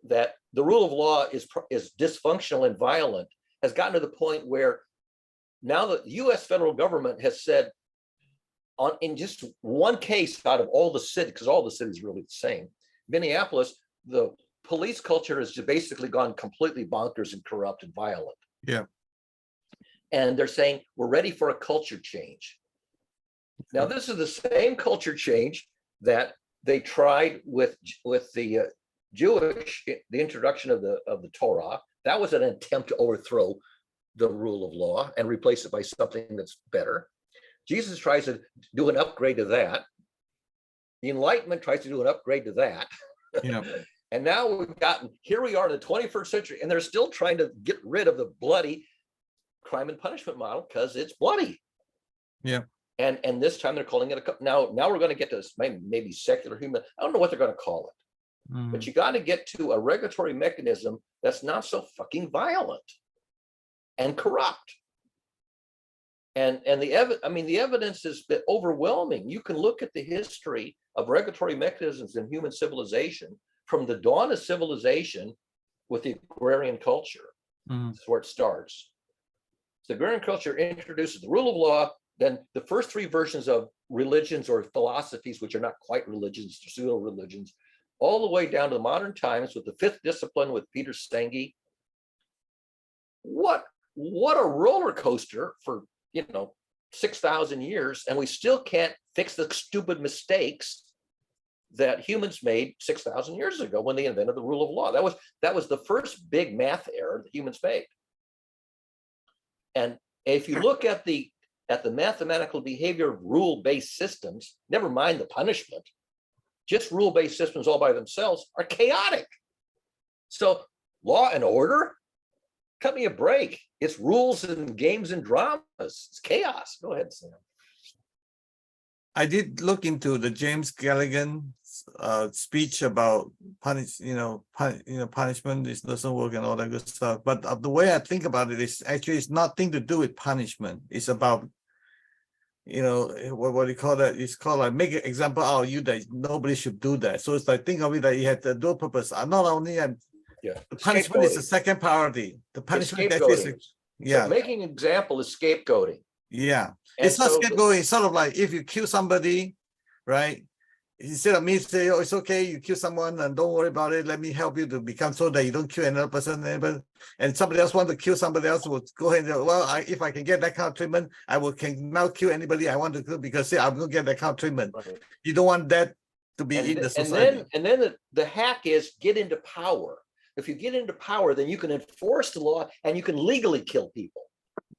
that the rule of law is dysfunctional and violent has gotten to the point where now the U.S. federal government has said, in just one case out of all the cities, because all the cities are really the same, Minneapolis, the police culture has basically gone completely bonkers and corrupt and violent. Yeah. And they're saying, we're ready for a culture change. Now, this is the same culture change that they tried with the Jewish, the introduction of the Torah. That was an attempt to overthrow the rule of law and replace it by something that's better. Jesus tries to do an upgrade to that. The Enlightenment tries to do an upgrade to that. Yeah. And now here we are in the 21st century, and they're still trying to get rid of the bloody crime and punishment model because it's bloody. Yeah. And this time they're calling it now we're going to get to this maybe secular human. I don't know what they're going to call it. Mhm. But you got to get to a regulatory mechanism that's not so fucking violent and corrupt. And the evidence is overwhelming. You can look at the history of regulatory mechanisms in human civilization from the dawn of civilization with the agrarian culture. Mhm. That's where it starts. The agrarian culture introduces the rule of law, then the first three versions of religions or philosophies, which are not quite religions, pseudo religions, all the way down to the modern times with the fifth discipline with Peter Senge. What a roller coaster for 6,000 years, and we still can't fix the stupid mistakes that humans made 6,000 years ago when they invented the rule of law. That was the first big math error that humans made. And if you look at the mathematical behavior of rule-based systems, never mind the punishment, just rule-based systems all by themselves are chaotic. So law and order, cut me a break. It's rules and games and dramas. It's chaos. Go ahead, Sam. I did look into the James Gilligan speech about punishment. This doesn't work and all that good stuff. But the way I think about it is actually it's nothing to do with punishment. It's about what do you call that? It's called like make an example out of you that nobody should do that. So it's like think of it that you had the dual purpose. Not only the punishment is the second priority. The punishment actually is, So making an example is scapegoating. Yeah. And it's not scapegoating. It's sort of like if you kill somebody, right? Instead of me saying, oh, it's okay, you kill someone and don't worry about it. Let me help you to become so that you don't kill another person. And somebody else wants to kill somebody else, will go ahead and say, well, if I can get that kind of treatment, can now kill anybody I want to kill because I'm going to get that kind of treatment. Right. You don't want that to be in the society. And then the hack is get into power. If you get into power, then you can enforce the law and you can legally kill people.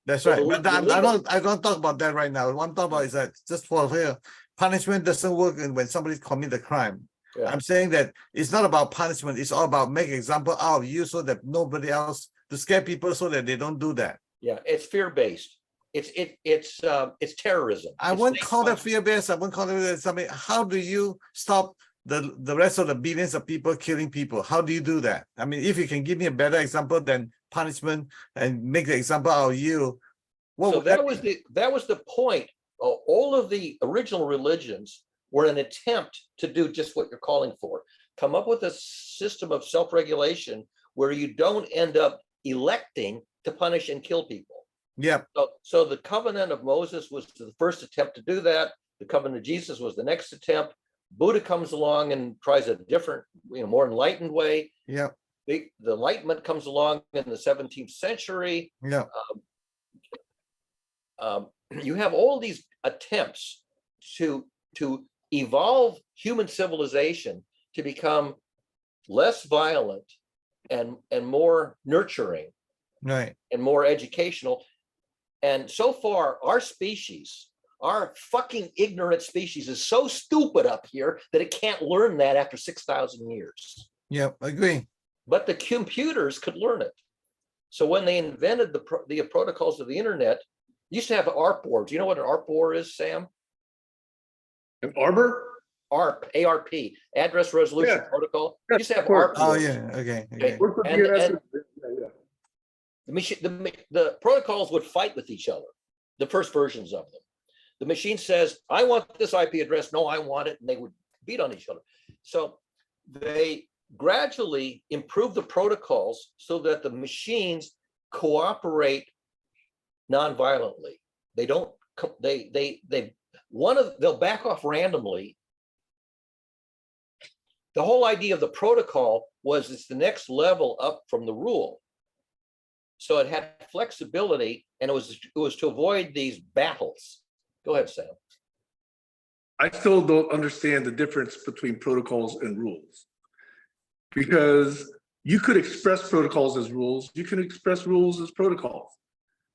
That's right. But I don't talk about that right now. What I'm talking about is that just for here, punishment doesn't work when somebody commits a crime. Yeah. I'm saying that it's not about punishment. It's all about making example out of you so that nobody else, to scare people so that they don't do that. Yeah, it's fear-based. It's terrorism. I wouldn't call that fear-based. I wouldn't call it something. How do you stop the rest of the billions of people killing people? How do you do that? I mean, if you can give me a better example than punishment and make the example out of you. That was the point. All of the original religions were an attempt to do just what you're calling for. Come up with a system of self-regulation where you don't end up electing to punish and kill people. Yeah. So the covenant of Moses was the first attempt to do that. The covenant of Jesus was the next attempt. Buddha comes along and tries a different, more enlightened way. Yeah. The Enlightenment comes along in the 17th century. Yeah. You have all these attempts to evolve human civilization to become less violent and more nurturing, right, and more educational. And so far, our species, our fucking ignorant species, is so stupid up here that it can't learn that after 6,000 years. Yeah, I agree. But the computers could learn it. So when they invented the protocols of the internet, you used to have ARP boards. You know what an ARP board is, Sam? An arbor? ARP, A-R-P, Address Resolution Protocol. You used to have ARP boards. Oh, yeah, okay. And the protocols would fight with each other, the first versions of them. The machine says, I want this IP address. No, I want it. And they would beat on each other. So they gradually improve the protocols so that the machines cooperate non-violently. They don't, they'll back off randomly. The whole idea of the protocol was it's the next level up from the rule. So it had flexibility, and it was to avoid these battles. Go ahead, Sam. I still don't understand the difference between protocols and rules, because you could express protocols as rules, you can express rules as protocols.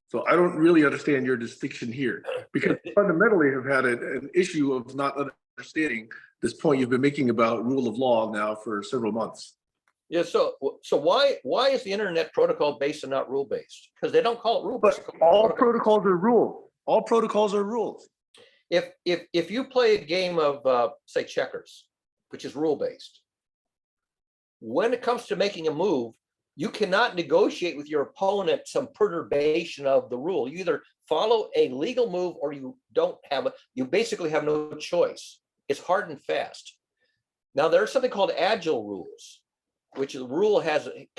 So I don't really understand your distinction here, because fundamentally have had an issue of not understanding this point you've been making about rule of law now for several months. Yeah, so why is the internet protocol based and not rule based? Because they don't call it rule based. But all protocols are rules. All protocols are rules. If you play a game of say checkers, which is rule based, when it comes to making a move, you cannot negotiate with your opponent some perturbation of the rule. You either follow a legal move or you don't have you basically have no choice. It's hard and fast. Now there's something called agile rules, which the rule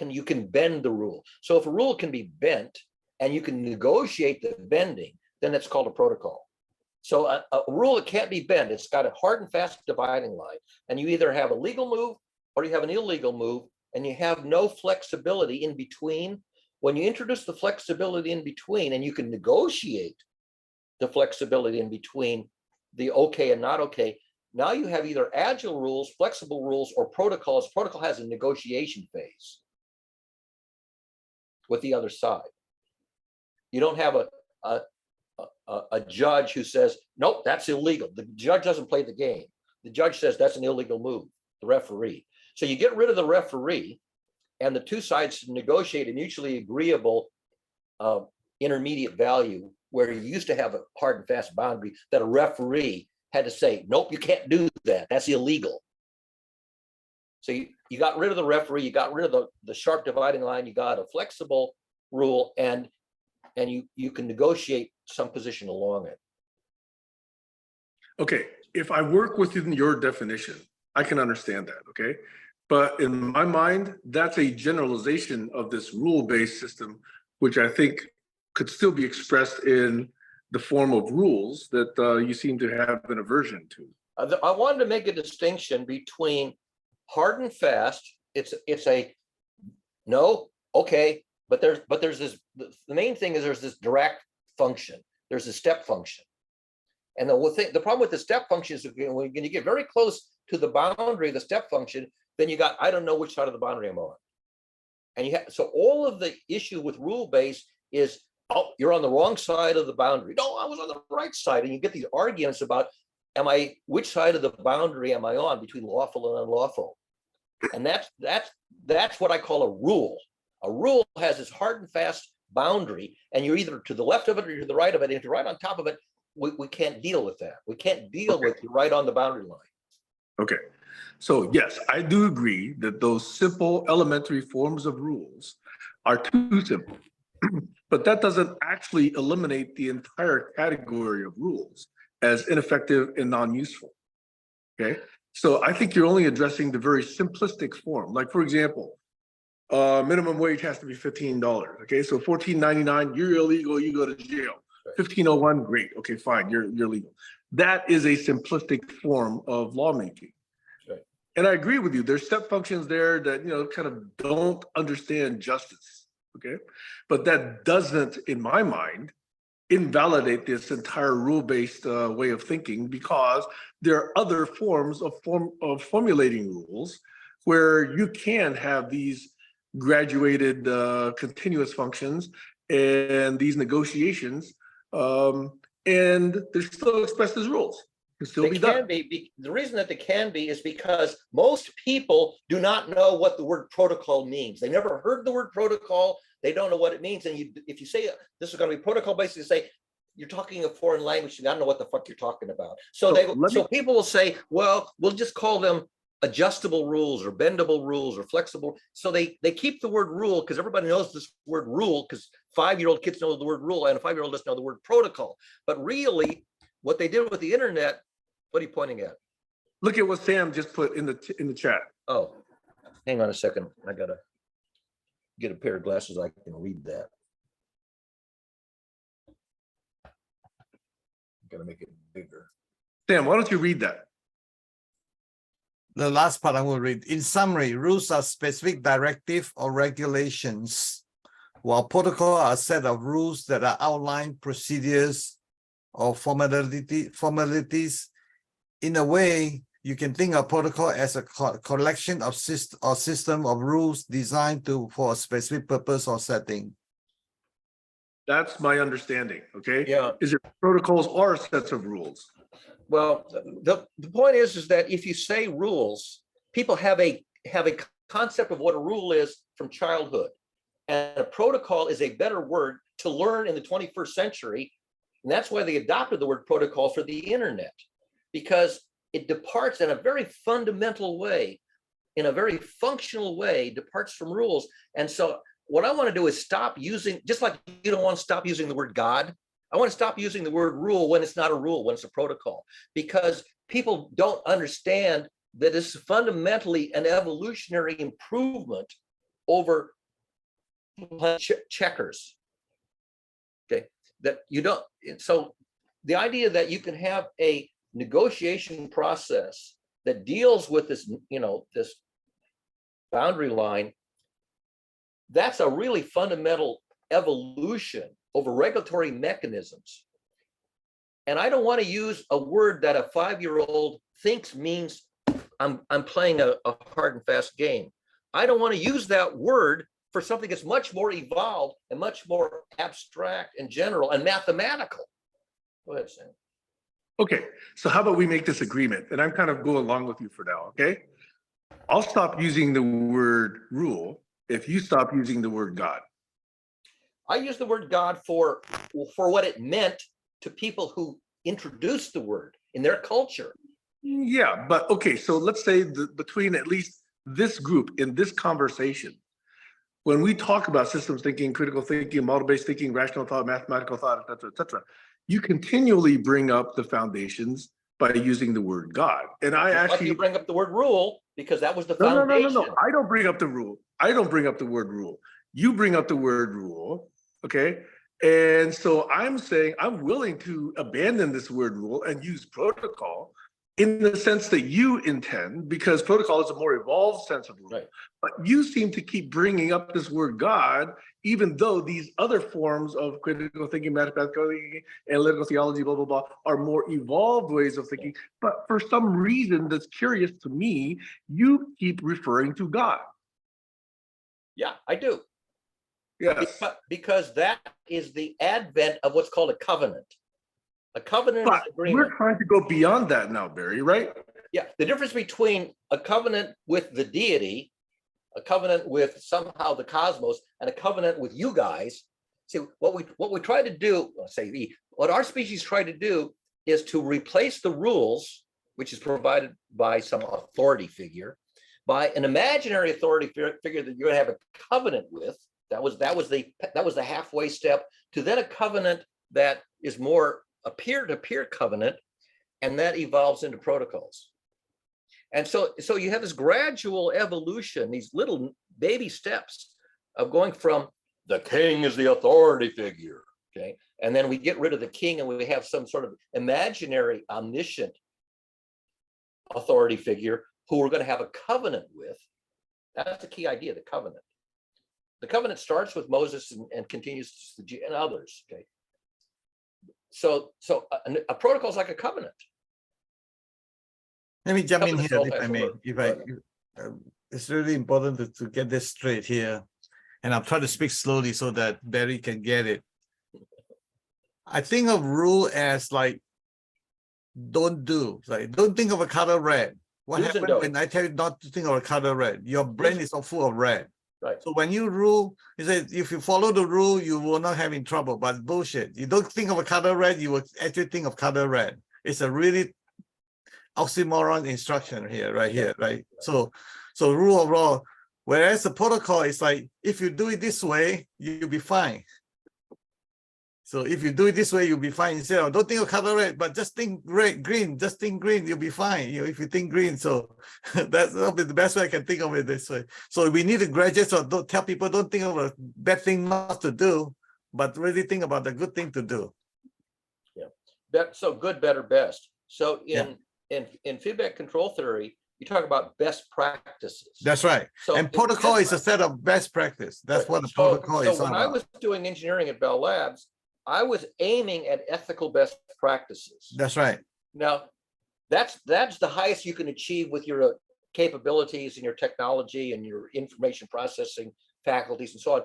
you can bend the rule. So if a rule can be bent and you can negotiate the bending, then it's called a protocol. So a rule that can't be bent, it's got a hard and fast dividing line, and you either have a legal move or you have an illegal move, and you have no flexibility in between. When you introduce the flexibility in between, and you can negotiate the flexibility in between the okay and not okay, now you have either agile rules, flexible rules, or protocols. Protocol has a negotiation phase with the other side. You don't have a judge who says, nope, that's illegal. The judge doesn't play the game. The judge says that's an illegal move, the referee. So you get rid of the referee, and the two sides negotiate a mutually agreeable intermediate value, where you used to have a hard and fast boundary that a referee had to say, nope, you can't do that. That's illegal. So you got rid of the referee, you got rid of the sharp dividing line, you got a flexible rule, and you can negotiate some position along it. Okay, if I work within your definition, I can understand that, okay? But in my mind, that's a generalization of this rule-based system, which I think could still be expressed in the form of rules that you seem to have an aversion to. I wanted to make a distinction between hard and fast. It's a no, okay, but there's this. The main thing is there's this direct function. There's a step function, and the problem with the step function is when you get very close to the boundary of the step function, then you got, I don't know which side of the boundary I'm on. And so all of the issue with rule-based is, oh, you're on the wrong side of the boundary. No, I was on the right side. And you get these arguments about, which side of the boundary am I on between lawful and unlawful? And that's what I call a rule. A rule has this hard and fast boundary, and you're either to the left of it or to the right of it. And if you're right on top of it, we can't deal with that. We can't deal with you right on the boundary line. Okay, so yes, I do agree that those simple elementary forms of rules are too simple, but that doesn't actually eliminate the entire category of rules as ineffective and non-useful, okay? So I think you're only addressing the very simplistic form. Like, for example, minimum wage has to be $15, okay? So $14.99, you're illegal, you go to jail. $15.01, great, okay, fine, you're legal. That is a simplistic form of lawmaking. Right. And I agree with you. There's step functions there that, kind of don't understand justice, okay? But that doesn't, in my mind, invalidate this entire rule-based way of thinking, because there are other forms of formulating rules where you can have these graduated continuous functions and these negotiations, and they're still expressed as rules. They can be. The reason that they can be is because most people do not know what the word protocol means. They never heard the word protocol. They don't know what it means. And if you say this is going to be protocol, basically say you're talking a foreign language, you don't know what the fuck you're talking about. So people will say, well, we'll just call them adjustable rules or bendable rules or flexible. So they keep the word rule because everybody knows this word rule, because 5-year-old kids know the word rule and a 5-year-old doesn't know the word protocol. But really, what they did with the internet, what are you pointing at? Look at what Sam just put in the chat. Oh, hang on a second. I gotta get a pair of glasses. I can read that. Gotta make it bigger. Sam, why don't you read that? The last part I will read. In summary, rules are specific directive or regulations, while protocol are a set of rules that are outlined procedures or formalities in a way, you can think of protocol as a collection of system of rules designed for a specific purpose or setting. That's my understanding. Okay. Yeah. Is it protocols or sets of rules? Well, the point is that if you say rules, people have a concept of what a rule is from childhood. And a protocol is a better word to learn in the 21st century. And that's why they adopted the word protocol for the internet, because it departs in a very fundamental way, in a very functional way, departs from rules. And so what I want to do is stop using, just like you don't want to stop using the word God, I want to stop using the word rule when it's not a rule, when it's a protocol, because people don't understand that it's fundamentally an evolutionary improvement over checkers. Okay, that you don't, so the idea that you can have a negotiation process that deals with this, this boundary line, that's a really fundamental evolution over regulatory mechanisms. And I don't want to use a word that a 5-year-old thinks means I'm playing a hard and fast game. I don't want to use that word for something that's much more evolved and much more abstract and general and mathematical. Go ahead, Sam. Okay, so how about we make this agreement? And I'm kind of going along with you for now, okay? I'll stop using the word rule if you stop using the word God. I use the word God for what it meant to people who introduced the word in their culture. Yeah, but okay, so let's say between at least this group in this conversation, when we talk about systems thinking, critical thinking, model-based thinking, rational thought, mathematical thought, et cetera, you continually bring up the foundations by using the word God. And I Just actually— like you bring up the word rule, because that was the foundation. No. I don't bring up the rule. I don't bring up the word rule. You bring up the word rule, okay? And so I'm saying I'm willing to abandon this word rule and use protocol in the sense that you intend, because protocol is a more evolved sense of rule. Right. But you seem to keep bringing up this word God, even though these other forms of critical thinking, mathematical thinking, analytical theology, blah, blah, blah, are more evolved ways of thinking. But for some reason that's curious to me, you keep referring to God. Yeah, I do. Yes. Because that is the advent of what's called a covenant. A covenant is agreement. We're trying to go beyond that now, Barry, right? Yeah, the difference between a covenant with the deity, a covenant with somehow the cosmos, and a covenant with you guys. See, what we try to do, what our species try to do is to replace the rules, which is provided by some authority figure, by an imaginary authority figure that you're going to have a covenant with. That was the halfway step to then a covenant that is more a peer-to-peer covenant, and that evolves into protocols. And so you have this gradual evolution, these little baby steps of going from the king is the authority figure, okay, and then we get rid of the king and we have some sort of imaginary omniscient authority figure who we're going to have a covenant with. That's the key idea, the covenant. The covenant starts with Moses and continues to and others, okay. So a protocol is like a covenant. Let me jump in Covenant here, itself if I has a may. word. It's really important to get this straight here, and I'll try to speak slowly so that Barry can get it. I think of rule as like don't do, like don't think of a color red. What Do's and happens when don'ts. I tell you not to think of a color red? Your brain is all full of red. Right. So when you rule, you say if you follow the rule, you will not have in trouble. But bullshit. You don't think of a color red, you will actually think of color red. It's a really oxymoron instruction here, right here, right? So rule of law, whereas the protocol is like, if you do it this way, you'll be fine. So if you do it this way, you'll be fine. Instead of don't think of color red, but just think red, green, just think green, you'll be fine. If you think green, so that'll be the best way I can think of it this way. So we need to graduate, so don't tell people, don't think of a bad thing not to do, but really think about the good thing to do. Yeah. So good, better, best. So in feedback control theory, you talk about best practices. That's right. So and protocol is a set of best practice. That's right. what the protocol is So all when about. I was doing engineering at Bell Labs, I was aiming at ethical best practices. That's right. Now, that's the highest you can achieve with your capabilities and your technology and your information processing faculties and so on.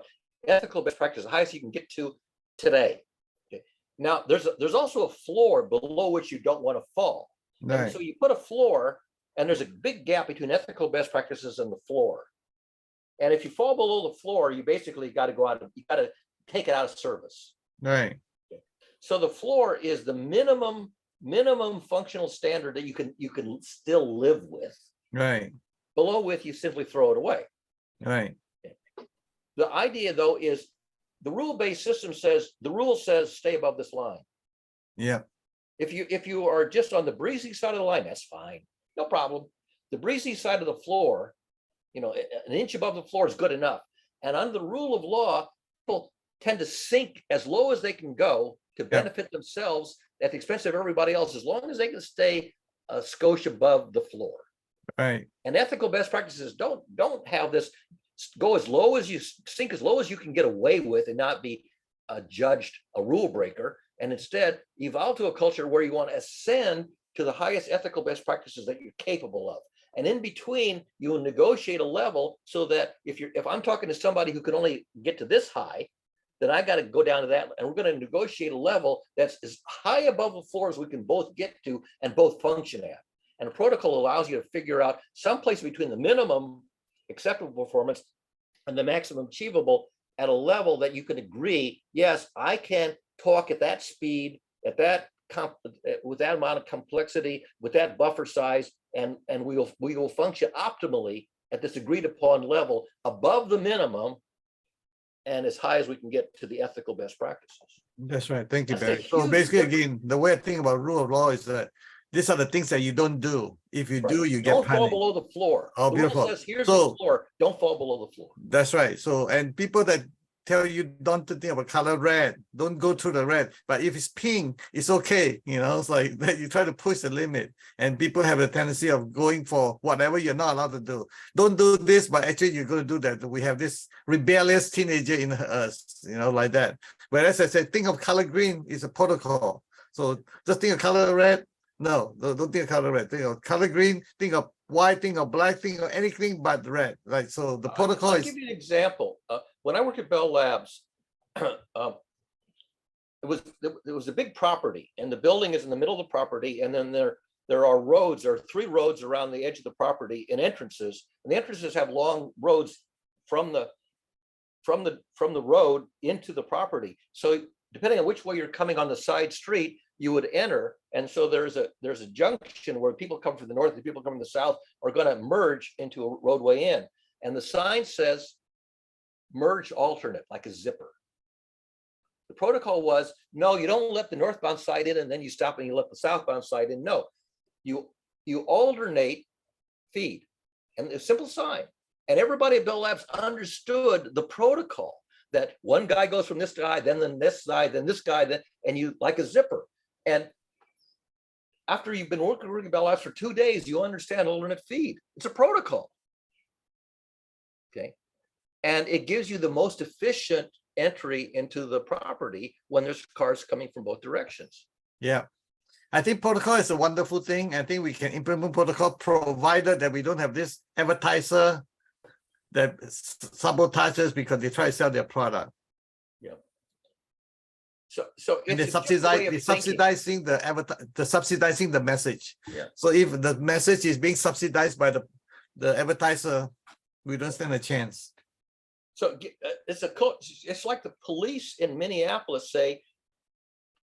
Ethical best practice, the highest you can get to today. Okay. Now, there's also a floor below which you don't want to fall. Right. And so you put a floor, and there's a big gap between ethical best practices and the floor. And if you fall below the floor, you basically got to go out, you got to take it out of service. Right. Okay. So the floor is the minimum functional standard that you can still live with. Right. Below which you simply throw it away. Right. The idea, though, is the rule-based system says, the rule says stay above this line. Yeah. If you are just on the breezy side of the line, that's fine, no problem. The breezy side of the floor, an inch above the floor is good enough. And under the rule of law, people tend to sink as low as they can go to benefit themselves at the expense of everybody else, as long as they can stay a skosh above the floor. Right. And ethical best practices don't have this go as low as you sink as low as you can get away with and not be judged a rule breaker, and instead evolve to a culture where you want to ascend to the highest ethical best practices that you're capable of. And in between, you will negotiate a level so that if I'm talking to somebody who can only get to this high, then I got to go down to that, and we're going to negotiate a level that's as high above the floor as we can both get to and both function at. And a protocol allows you to figure out someplace between the minimum acceptable performance and the maximum achievable at a level that you can agree, yes, I can talk at that speed, at that with that amount of complexity, with that buffer size, and we will function optimally at this agreed upon level above the minimum and as high as we can get to the ethical best practices. That's right. Thank you, That's Barry. a So huge basically, difference. again, the way I think about rule of law is that these are the things that you don't do. If you do, you get Don't fall punished. below the floor. Oh, The rule beautiful. says here's So- the floor. Don't fall below the floor. That's right. So, and people that tell you don't think about color red, don't go through the red. But if it's pink, it's okay. It's like that you try to push the limit. And people have a tendency of going for whatever you're not allowed to do. Don't do this, but actually you're going to do that. We have this rebellious teenager in us, like that. Whereas I said, think of color green is a protocol. So just think of color red. No, don't think of color red. Think of color green, think of white, think of black, think of anything but red. Right. So the protocol I'll is give you an example. When I worked at Bell Labs, it was a big property, and the building is in the middle of the property, and then there are roads. There are 3 roads around the edge of the property and entrances, and the entrances have long roads from the road into the property. So depending on which way you're coming on the side street, you would enter. And so there's a junction where people come from the north and people come from the south are going to merge into a roadway in. And the sign says merge alternate, like a zipper. The protocol was, no, you don't let the northbound side in and then you stop and you let the southbound side in. No, you alternate feed, and a simple sign. And everybody at Bell Labs understood the protocol that one guy goes from this guy, then this side, then this guy, and you like a zipper. And after you've been working at Bell Labs for 2 days, you understand alternate feed. It's a protocol. Okay. And it gives you the most efficient entry into the property when there's cars coming from both directions. Yeah. I think protocol is a wonderful thing. I think we can implement protocol provided that we don't have this advertiser that sabotages because they try to sell their product. Yeah. So And it's subsidizing subsidizing the message. Yeah. So if the message is being subsidized by the advertiser, we don't stand a chance. So it's like the police in Minneapolis say,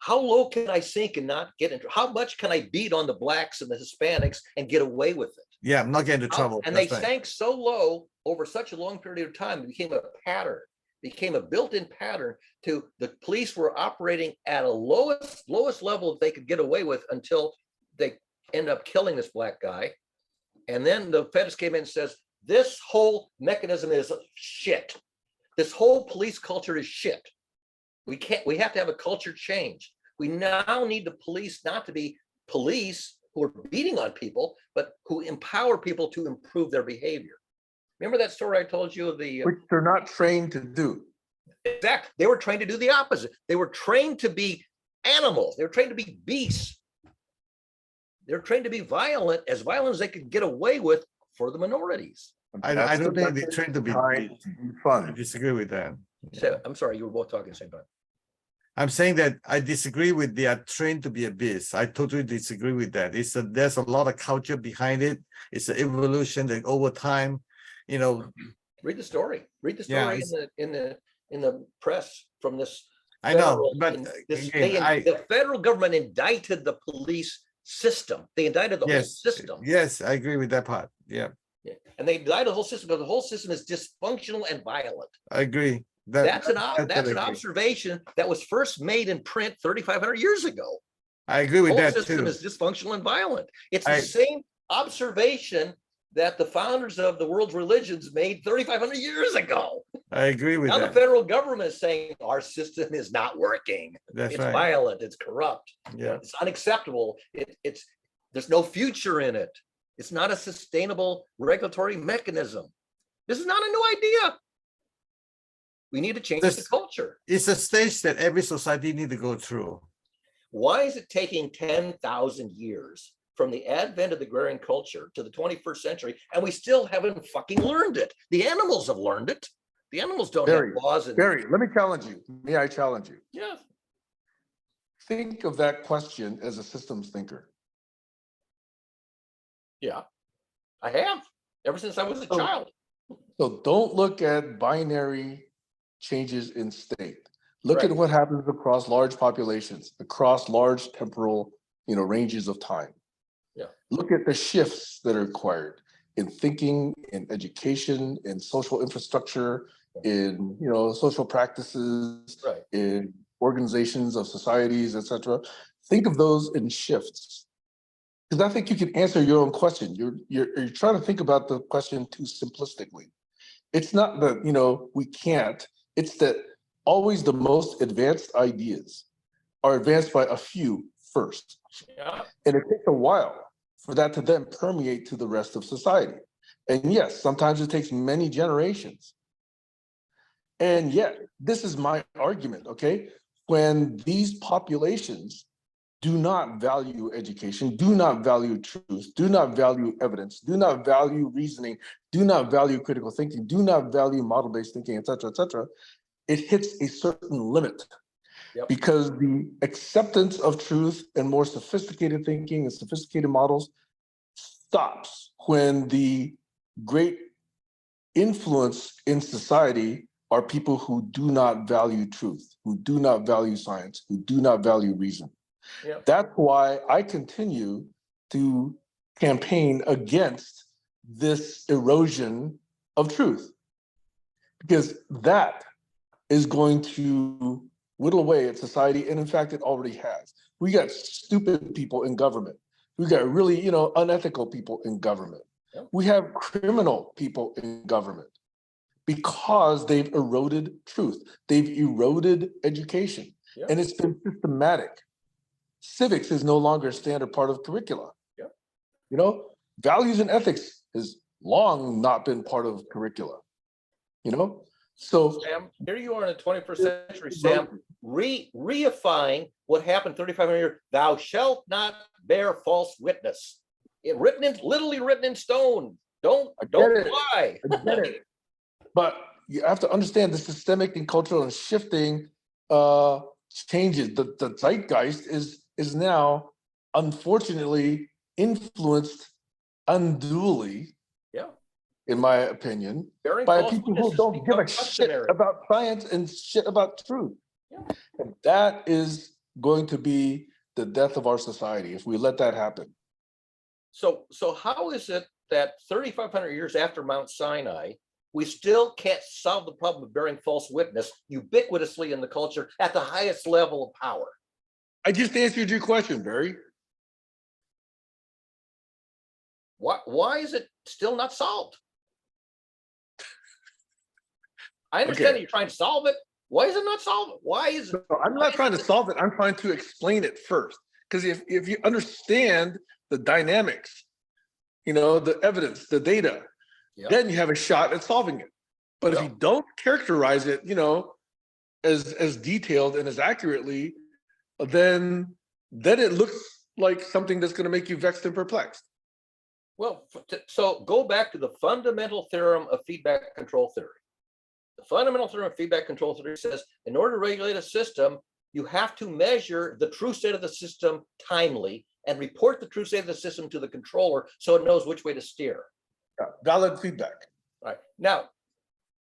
how low can I sink and not get into? How much can I beat on the blacks and the Hispanics and get away with it? Yeah, I'm not getting into trouble. And That's they right. sank so low over such a long period of time, it became a pattern, became a built-in pattern to the police were operating at a lowest level that they could get away with until they end up killing this black guy. And then the feds came in and says, this whole mechanism is shit. This whole police culture is shit. We have to have a culture change. We now need the police not to be police who are beating on people, but who empower people to improve their behavior. Remember that story I told you of the... Which they're not trained to do. Exactly. They were trained to do the opposite. They were trained to be animals. They were trained to be beasts. They're trained to be violent as they could get away with for the minorities. I don't think they're trained to be fun. I disagree with that. So I'm sorry, you were both talking at the same time. I'm saying that I disagree with they are trained to be a beast. I totally disagree with that. There's a lot of culture behind it. It's an evolution that over time, you know. Read the story. Read the Yeah, story in the press from this. I know, federal- but again, the federal government indicted the police system. They indicted the whole system. Yes, I agree with that part. Yeah, Yeah. And they indicted the whole system because the whole system is dysfunctional and violent. I agree. That's an I agree. observation that was first made in print 3,500 years ago. I agree with The that whole system too. is dysfunctional and violent. It's the same observation that the founders of the world's religions made 3,500 years ago. I agree with Now the that. federal government is saying our system is not working. That's It's right. violent. It's corrupt. Yeah, It's unacceptable. It's there's no future in it. It's not a sustainable regulatory mechanism. This is not a new idea. We need to change the culture. it's a stage that every society need to go through. Why is it taking 10,000 years from the advent of the agrarian culture to the 21st century, and we still haven't fucking learned it? The animals have learned it. The animals don't Barry, have laws. Barry, let me challenge you. May I challenge you? Yeah. Think of that question as a systems thinker. Yeah, I have ever since I was a Oh. child. So don't look at binary changes in state. Look Right. at what happens across large populations, across large temporal, ranges of time. Yeah. Look at the shifts that are required in thinking, in education, in social infrastructure, in social practices, Right. in organizations of societies, etc. Think of those in shifts. Because I think you can answer your own question. You're trying to think about the question too simplistically. It's not that we can't. It's that always the most advanced ideas are advanced by a few first, Yeah. and it takes a while for that to then permeate to the rest of society. And yes, sometimes it takes many generations. And yet, this is my argument. Okay, when these populations do not value education, do not value truth, do not value evidence, do not value reasoning, do not value critical thinking, do not value model-based thinking, et cetera, it hits a certain limit. Yep. Because the acceptance of truth and more sophisticated thinking and sophisticated models stops when the great influence in society are people who do not value truth, who do not value science, who do not value reason. Yep. That's why I continue to campaign against this erosion of truth, because that is going to whittle away at society. And in fact, it already has. We got stupid people in government. We got really, unethical people in government. Yep. We have criminal people in government because they've eroded truth. They've eroded education. Yep. And it's been systematic. Civics is no longer a standard part of curricula. Yep. Values and ethics has long not been part of curricula. So Sam, here you are in the 21st century, Sam, reifying what happened 3,500 years. Thou shalt not bear false witness. Literally written in stone. Don't lie. I get it. But you have to understand the systemic and cultural and shifting changes. The zeitgeist is now unfortunately influenced unduly, in my opinion, Bearing by false people who witness don't has give a become shit customary. about science and shit about truth. Yeah. And that is going to be the death of our society if we let that happen. So how is it that 3,500 years after Mount Sinai, we still can't solve the problem of bearing false witness ubiquitously in the culture at the highest level of power? I just answered your question, Barry. Why is it still not solved? I understand that you're trying to solve it. Why is it not solved? Why is it? No, I'm not trying to solve it. I'm trying to explain it first. Because if you understand the dynamics, the evidence, the data, then you have a shot at solving it. But if you don't characterize it, as detailed and as accurately, then it looks like something that's going to make you vexed and perplexed. Well, so go back to the fundamental theorem of feedback control theory. The fundamental theorem of feedback control theory says, in order to regulate a system, you have to measure the true state of the system timely and report the true state of the system to the controller so it knows which way to steer. Yeah, valid feedback. Right. Now,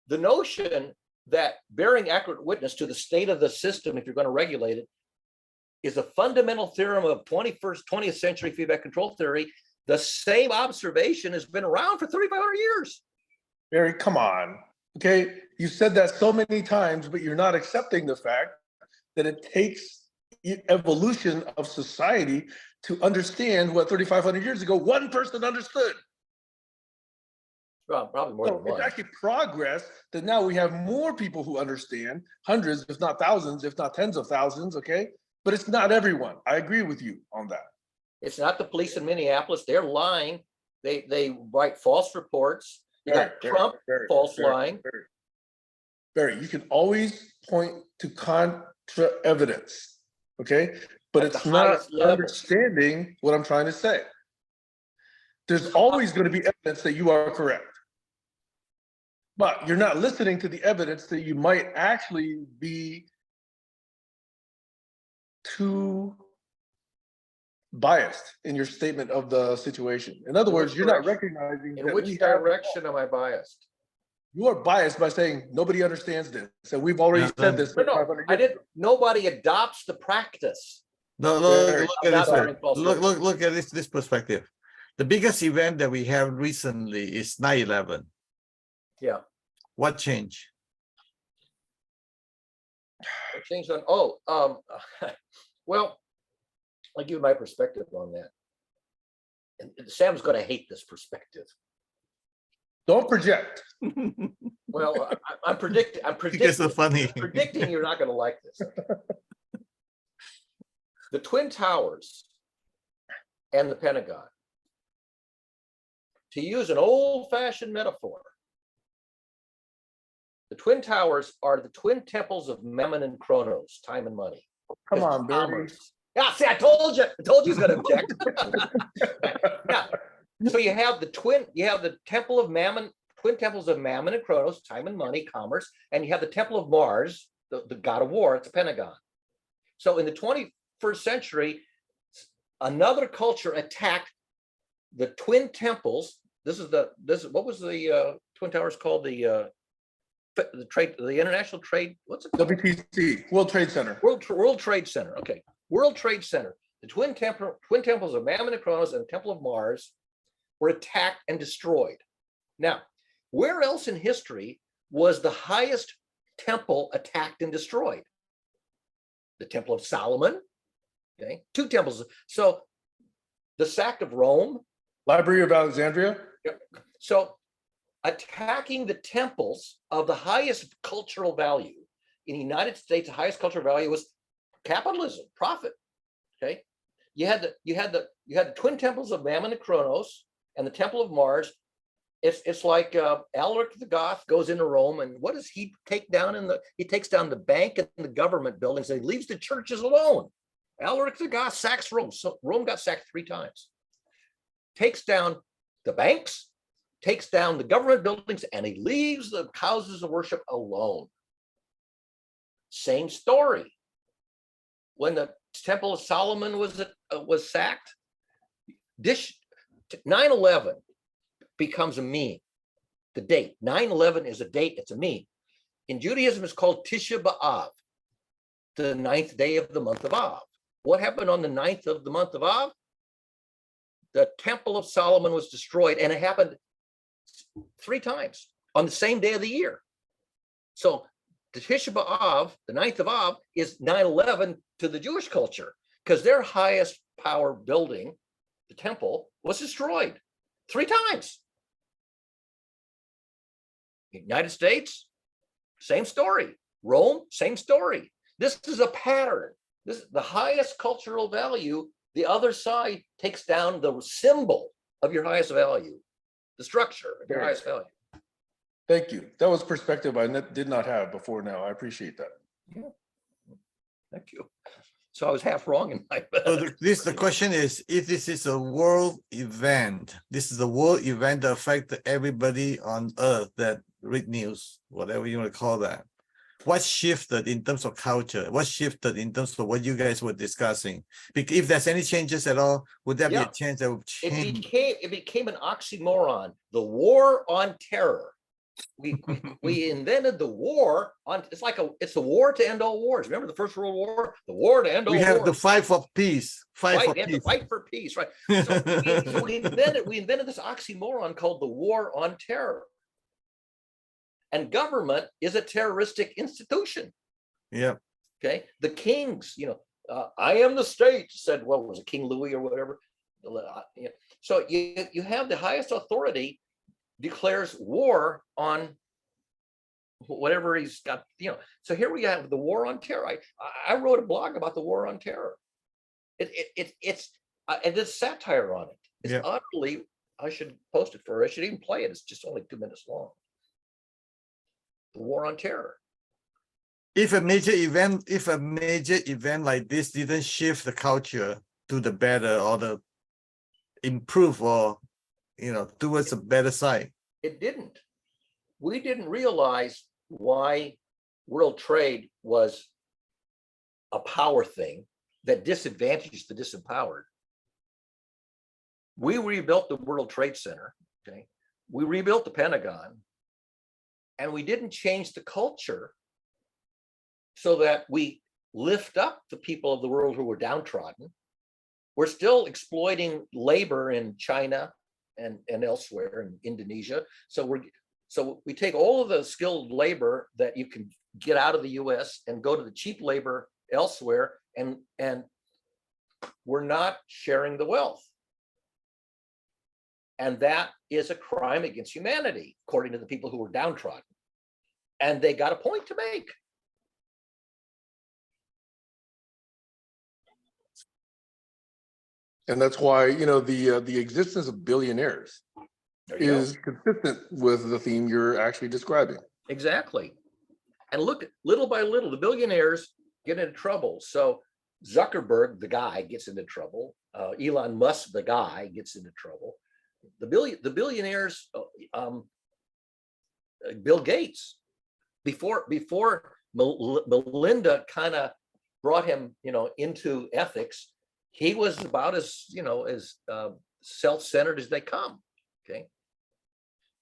the notion that bearing accurate witness to the state of the system, if you're going to regulate it, is a fundamental theorem of 20th century feedback control theory. The same observation has been around for 3,500 years. Barry, come on. Okay, you said that so many times, but you're not accepting the fact that it takes evolution of society to understand what 3,500 years ago one person understood. Well, probably more So than one. it's actually progress that now we have more people who understand, hundreds, if not thousands, if not tens of thousands, okay? But it's not everyone. I agree with you on that. It's not the police in Minneapolis. They're lying. They write false reports. You got Trump false lying. Barry, you can always point to contra evidence, okay? But At it's the not highest level. understanding what I'm trying to say. There's always going to be evidence that you are correct. But you're not listening to the evidence that you might actually be too biased in your statement of the situation. In other words, you're not recognizing In that which we have, direction am I biased? you are biased by saying nobody understands this. And we've already said this. No, 500 I years didn't. ago. Nobody adopts the practice. No, look at Not this way. bearing false witness. Look at this perspective. The biggest event that we have recently is 9/11. Yeah. What changed? I changed on. Well, I'll give you my perspective on that. And Sam's going to hate this perspective. Don't project. Well, I'm predicting. You guys are funny. I'm predicting you're not going to like this. The Twin Towers and the Pentagon. To use an old-fashioned metaphor, the Twin Towers are the twin temples of Mammon and Chronos, time and money. Come on, Barry. Yeah, see, I told you. I told you he's going to object. Yeah. So you have the temple of Mammon, twin temples of Mammon and Chronos, time and money, commerce, and you have the temple of Mars, the god of war. It's the Pentagon. So in the 21st century, another culture attacked the twin temples. This is what was the Twin Towers called? The international trade. What's it called? WTC, World Trade Center. World Trade Center. Okay, World Trade Center. The twin temples of Mammon and Chronos and the Temple of Mars were attacked and destroyed. Now, where else in history was the highest temple attacked and destroyed? The Temple of Solomon. Okay, two temples. So the sack of Rome. Library of Alexandria. Yep. So attacking the temples of the highest cultural value in the United States, the highest cultural value was capitalism, profit. Okay, you had the twin temples of Mammon and Chronos and the Temple of Mars. It's like Alaric the Goth goes into Rome, and what does he take down? He takes down the bank and the government buildings, and he leaves the churches alone. Alaric the Goth sacks Rome. So Rome got sacked 3 times. Takes down the banks, takes down the government buildings, and he leaves the houses of worship alone. Same story. When the Temple of Solomon was sacked, 9/11 becomes a meme. The date 9/11 is a date. It's a meme. In Judaism, it's called Tisha B'Av, the 9th day of the month of Av. What happened on the 9th of the month of Av? The Temple of Solomon was destroyed, and it happened 3 times on the same day of the year. So the Tisha B'Av, the 9th of Av, is 9/11 to the Jewish culture because their highest power building, the temple, was destroyed 3 times. United States, same story. Rome, same story. This is a pattern. This is the highest cultural value. The other side takes down the symbol of your highest value, the structure of your highest value. Thank you. That was perspective I did not have before now. I appreciate that. Yeah. Thank you. So I was half wrong in my So the question is, if this is a world event, this is a world event that affects everybody on earth that read news, whatever you want to call that. What shifted in terms of culture? What shifted in terms of what you guys were discussing? If there's any changes at all, would there be a change that would change? It became an oxymoron. The war on terror. We invented the war on. It's a war to end all wars. Remember the First World War? The war to end all We wars. have the fight for peace. Right, we have to fight for peace, right? So we invented this oxymoron called the war on terror. And government is a terroristic institution. Yeah. Okay. The kings, I am the state, said, what was it, King Louis or whatever? So you have the highest authority declares war on whatever he's got, So here we have the war on terror. I wrote a blog about the war on terror. It's satire on it. It's utterly, I should post it for her. I should even play it. It's just only 2 minutes long. The war on terror. If a major event like this didn't shift the culture to the better or the improve or towards a better side. It didn't. We didn't realize why world trade was a power thing that disadvantaged the disempowered. We rebuilt the World Trade Center. Okay. We rebuilt the Pentagon. And we didn't change the culture so that we lift up the people of the world who were downtrodden. We're still exploiting labor in China and elsewhere in Indonesia. So we take all of the skilled labor that you can get out of the US and go to the cheap labor elsewhere, and we're not sharing the wealth. And that is a crime against humanity, according to the people who were downtrodden. And they got a point to make. And that's why, the existence of billionaires is consistent with the theme you're actually describing. Exactly. And look, little by little, the billionaires get into trouble. So Zuckerberg, the guy, gets into trouble. Elon Musk, the guy, gets into trouble. The billionaires, Bill Gates, before Melinda kind of brought him, into ethics, he was about as self-centered as they come. Okay.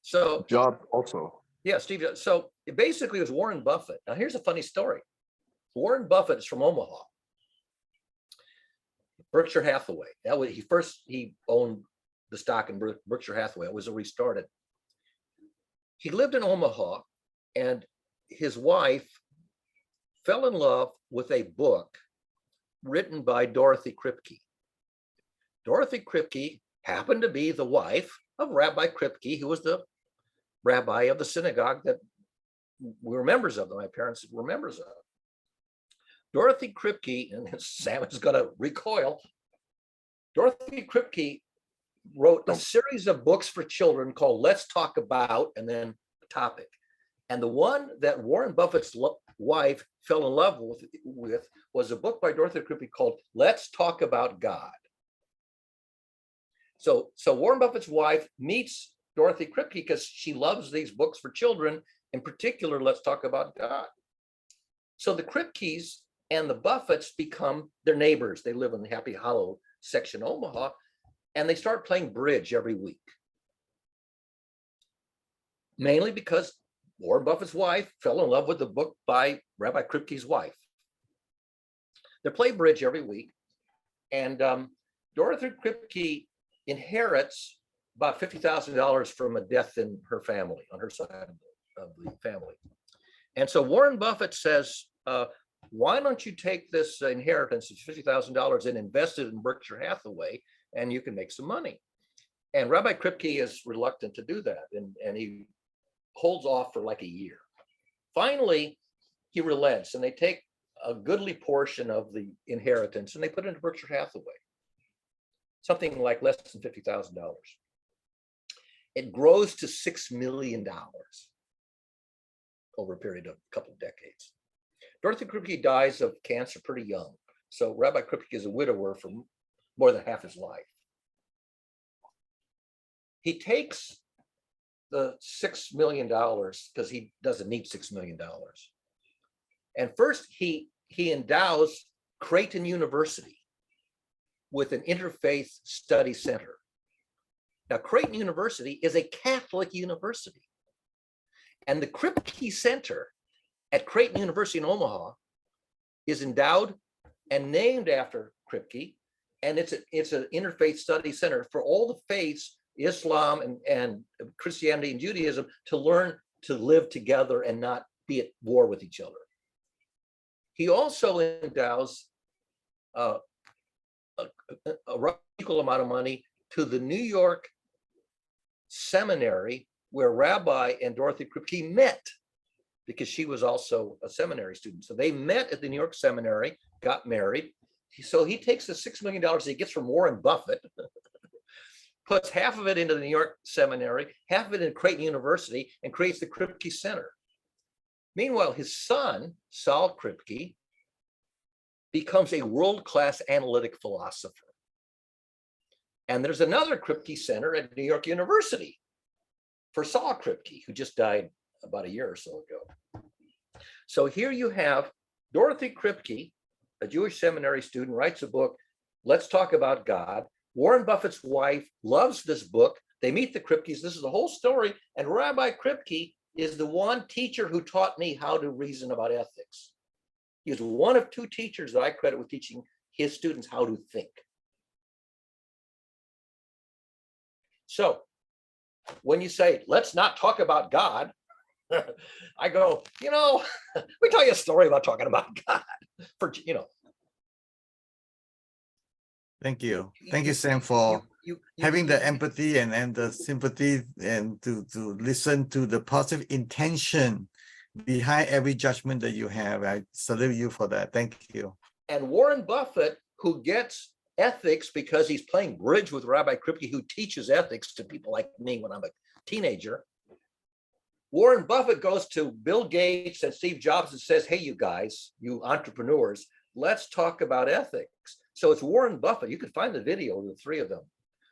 So Jobs also. Yeah, Steve. So it basically was Warren Buffett. Now here's a funny story. Warren Buffett is from Omaha, Berkshire Hathaway. That was he owned the stock in Berkshire Hathaway. It was restarted. He lived in Omaha, and his wife fell in love with a book written by Dorothy Kripke. Dorothy Kripke happened to be the wife of Rabbi Kripke, who was the rabbi of the synagogue that we were members of, that my parents were members of. Dorothy Kripke, and Sam is going to recoil, Dorothy Kripke wrote a series of books for children called Let's Talk About, and then a topic. And the one that Warren Buffett's wife fell in love with was a book by Dorothy Kripke called Let's Talk About God. So Warren Buffett's wife meets Dorothy Kripke because she loves these books for children, in particular, Let's Talk About God. So the Kripkes and the Buffetts become their neighbors. They live in the Happy Hollow section of Omaha, and they start playing bridge every week. Mainly because Warren Buffett's wife fell in love with the book by Rabbi Kripke's wife. They play bridge every week, and Dorothy Kripke inherits about $50,000 from a death in her family, on her side of the family. And so Warren Buffett says, why don't you take this inheritance of $50,000 and invest it in Berkshire Hathaway, and you can make some money. And Rabbi Kripke is reluctant to do that, and he holds off for like a year. Finally, he relents, and they take a goodly portion of the inheritance and they put it into Berkshire Hathaway, something like less than $50,000. It grows to $6 million over a period of a couple of decades. Dorothy Kripke dies of cancer pretty young. So Rabbi Kripke is a widower for more than half his life. He takes the $6 million because he doesn't need $6 million. And first he endows Creighton University with an interfaith study center. Now, Creighton University is a Catholic university. And the Kripke Center at Creighton University in Omaha is endowed and named after Kripke. And it's an interfaith study center for all the faiths, Islam and Christianity and Judaism, to learn to live together and not be at war with each other. He also endows a equal amount of money to the New York seminary where Rabbi and Dorothy Kripke met, because she was also a seminary student. So they met at the New York seminary, got married. So he takes the $6 million he gets from Warren Buffett, puts half of it into the New York seminary, half of it in Creighton University, and creates the Kripke Center. Meanwhile, his son, Saul Kripke, becomes a world-class analytic philosopher. And there's another Kripke Center at New York University for Saul Kripke, who just died about a year or so ago. So here you have Dorothy Kripke, a Jewish seminary student, writes a book, Let's Talk About God. Warren Buffett's wife loves this book. They meet the Kripkes. This is the whole story. And Rabbi Kripke is the one teacher who taught me how to reason about ethics. He is one of two teachers that I credit with teaching his students how to think. So when you say, let's not talk about God, I go, let me tell you a story about talking about God. Thank you, Sam, for having the empathy and the sympathy, and to listen to the positive intention behind every judgment that you have. I salute you for that. Thank you. And Warren Buffett, who gets ethics because he's playing bridge with Rabbi Kripke, who teaches ethics to people like me when I'm a teenager. Warren Buffett goes to Bill Gates and Steve Jobs and says, hey, you guys, you entrepreneurs, let's talk about ethics. So it's Warren Buffett. You can find the video of the three of them,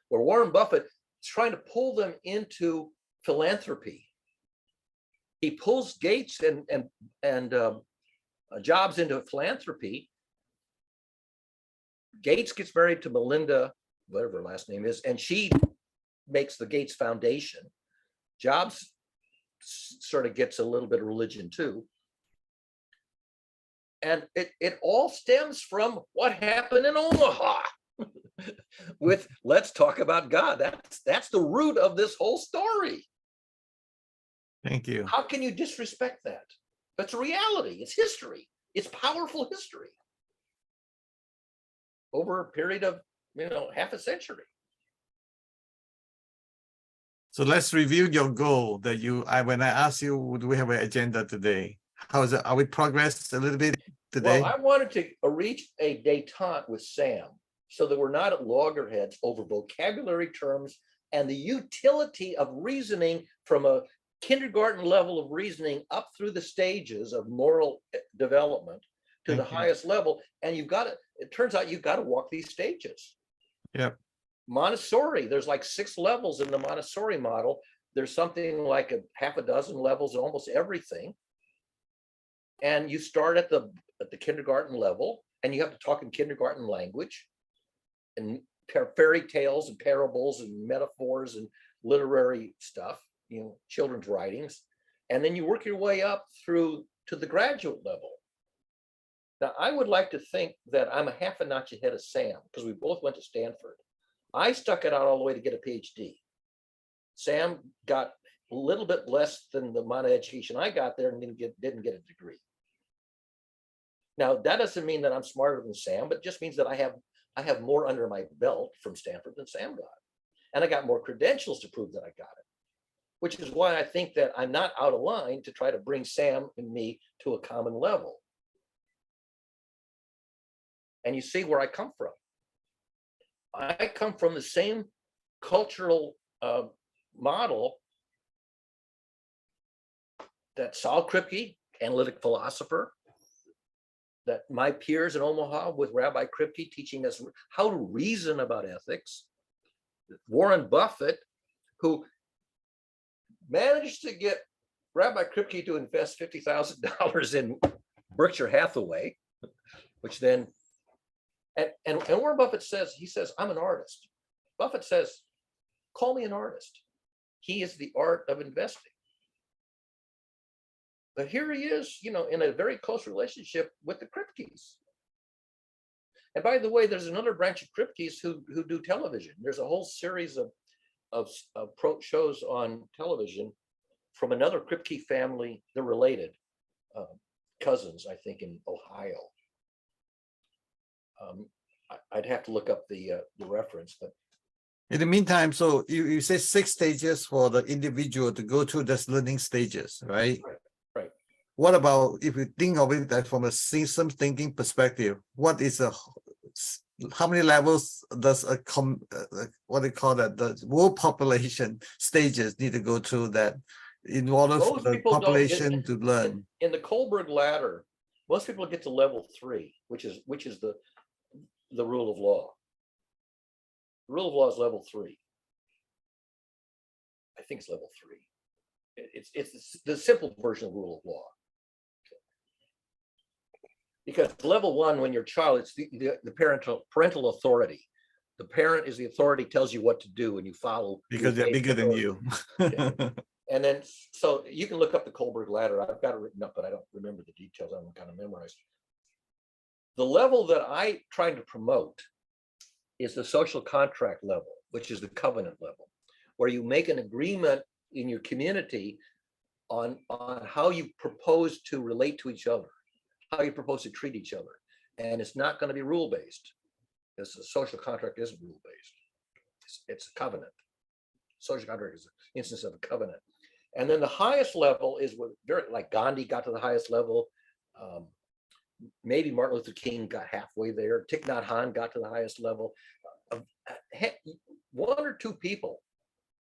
where Warren Buffett is trying to pull them into philanthropy. He pulls Gates and Jobs into philanthropy. Gates gets married to Melinda, whatever her last name is, and she makes the Gates Foundation. Jobs sort of gets a little bit of religion too. And it all stems from what happened in Omaha with Let's Talk About God. That's the root of this whole story. Thank you. How can you disrespect that? That's reality. It's history. It's powerful history over a period of, half a century. So let's review your goal that when I asked you, would we have an agenda today? How is it? Are we progressed a little bit today? Well, I wanted to reach a détente with Sam so that we're not at loggerheads over vocabulary terms and the utility of reasoning from a kindergarten level of reasoning up through the stages of moral development to the highest level. And it turns out you've got to walk these stages. Yep. Montessori, there's like 6 levels in the Montessori model. There's something like a half a dozen levels in almost everything. And you start at the kindergarten level, and you have to talk in kindergarten language and fairy tales and parables and metaphors and literary stuff, children's writings. And then you work your way up through to the graduate level. Now, I would like to think that I'm a half a notch ahead of Sam because we both went to Stanford. I stuck it out all the way to get a PhD. Sam got a little bit less than the amount of education I got there and didn't get a degree. Now, that doesn't mean that I'm smarter than Sam, but it just means that I have more under my belt from Stanford than Sam got. And I got more credentials to prove that I got it, which is why I think that I'm not out of line to try to bring Sam and me to a common level. And you see where I come from. I come from the same cultural model that Saul Kripke, analytic philosopher, that my peers in Omaha with Rabbi Kripke teaching us how to reason about ethics. Warren Buffett, who managed to get Rabbi Kripke to invest $50,000 in Berkshire Hathaway, which then, and Warren Buffett says, he says, I'm an artist. Buffett says, call me an artist. He is the art of investing. But here he is, you know, in a very close relationship with the Kripkes. And by the way, there's another branch of Kripkes who do television. There's a whole series of shows on television from another Kripke family. They're related, cousins, I think, in Ohio. I'd have to look up the reference, but In the meantime, so you say 6 stages for the individual to go through this learning stages, right? Right. What about if you think of it that from a system thinking perspective, what is how many levels does what they call that, the world population stages need to go through that in order for most the people don't. population to learn? In the Kohlberg ladder, most people get to level 3, which is the rule of law. The rule of law is level 3. I think it's level 3. It's the simple version of rule of law. Because level 1, when you're a child, it's the parental authority. The parent is the authority, tells you what to do, and you follow. Because they're bigger than you. Yeah. And then, so you can look up the Kohlberg ladder. I've got it written up, but I don't remember the details. I'm kind of memorized. The level that I'm trying to promote is the social contract level, which is the covenant level, where you make an agreement in your community on how you propose to relate to each other, how you propose to treat each other. And it's not going to be rule-based, because the social contract isn't rule-based. It's a covenant. Social contract is an instance of a covenant. And then the highest level is what, like Gandhi got to the highest level. Maybe Martin Luther King got halfway there. Thich Nhat Hanh got to the highest level. 1 or 2 people,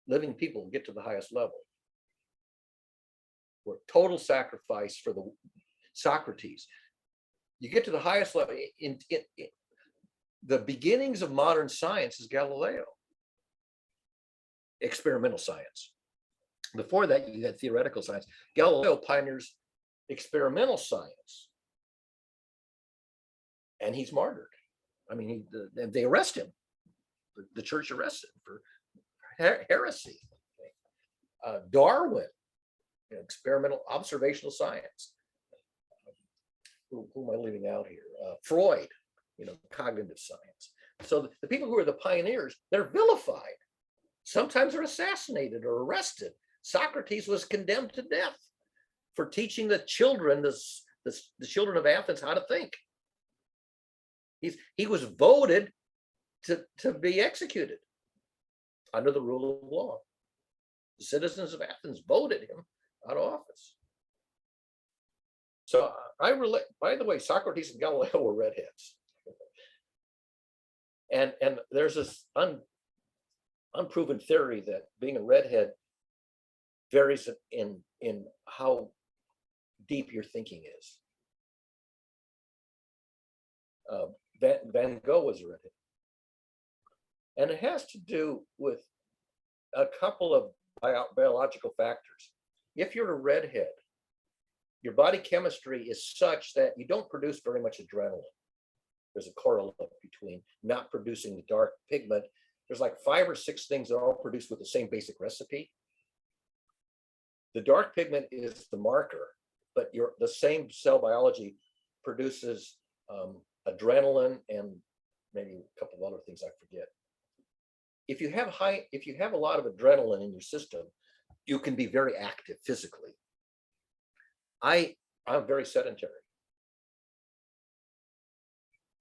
living people, get to the highest level. Where total sacrifice for the Socrates. You get to the highest level. In the beginnings of modern science is Galileo. Experimental science. Before that, you had theoretical science. Galileo pioneers experimental science. And he's martyred. I mean, they arrest him. The church arrested him for heresy. Darwin, experimental observational science. Who am I leaving out here? Freud, cognitive science. So the people who are the pioneers, they're vilified. Sometimes they're assassinated or arrested. Socrates was condemned to death for teaching the children, the children of Athens, how to think. He was voted to be executed under the rule of law. The citizens of Athens voted him out of office. So I relate, by the way, Socrates and Galileo were redheads. And there's this unproven theory that being a redhead varies in how deep your thinking is. Van Gogh was a redhead. And it has to do with a couple of biological factors. If you're a redhead, your body chemistry is such that you don't produce very much adrenaline. There's a correlate between not producing the dark pigment. There's like 5 or 6 things that are all produced with the same basic recipe. The dark pigment is the marker, but the same cell biology produces adrenaline and maybe a couple of other things I forget. If you have a lot of adrenaline in your system, you can be very active physically. I'm very sedentary.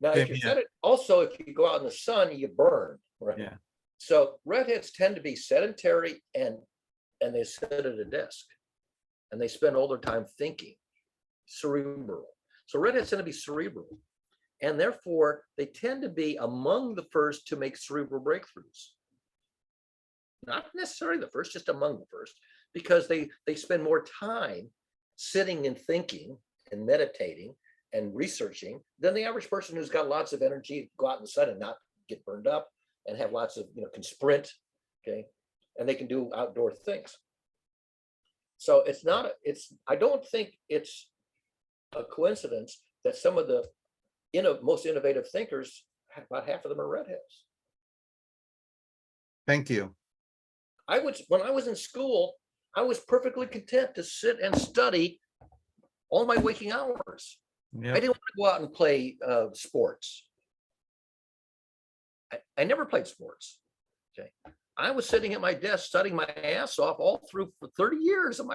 Now, if you go out in the sun, you burn, right? Yeah. So redheads tend to be sedentary and they sit at a desk and they spend all their time thinking, cerebral. So redheads tend to be cerebral, and therefore they tend to be among the first to make cerebral breakthroughs. Not necessarily the first, just among the first, because they spend more time sitting and thinking and meditating and researching than the average person who's got lots of energy, go out in the sun and not get burned up, and have lots of, can sprint, okay, and they can do outdoor things. So I don't think it's a coincidence that some of the most innovative thinkers, about half of them are redheads. Thank you. When I was in school, I was perfectly content to sit and study all my waking hours. Yeah. I didn't want to go out and play sports. I never played sports. Okay. I was sitting at my desk studying my ass off all through for 30 years of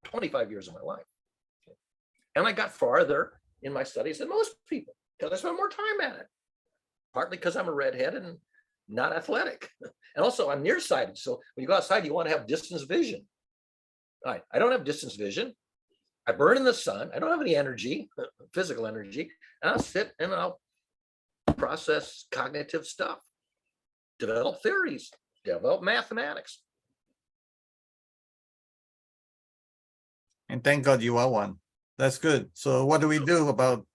25 years of my life. Okay. And I got farther in my studies than most people because I spent more time at it. Partly because I'm a redhead and not athletic. And also I'm nearsighted. So when you go outside, you want to have distance vision. All right. I don't have distance vision. I burn in the sun. I don't have any energy, physical energy. And I'll sit and I'll process cognitive stuff, develop theories, develop mathematics. And thank God you are one. That's good. So what do we do about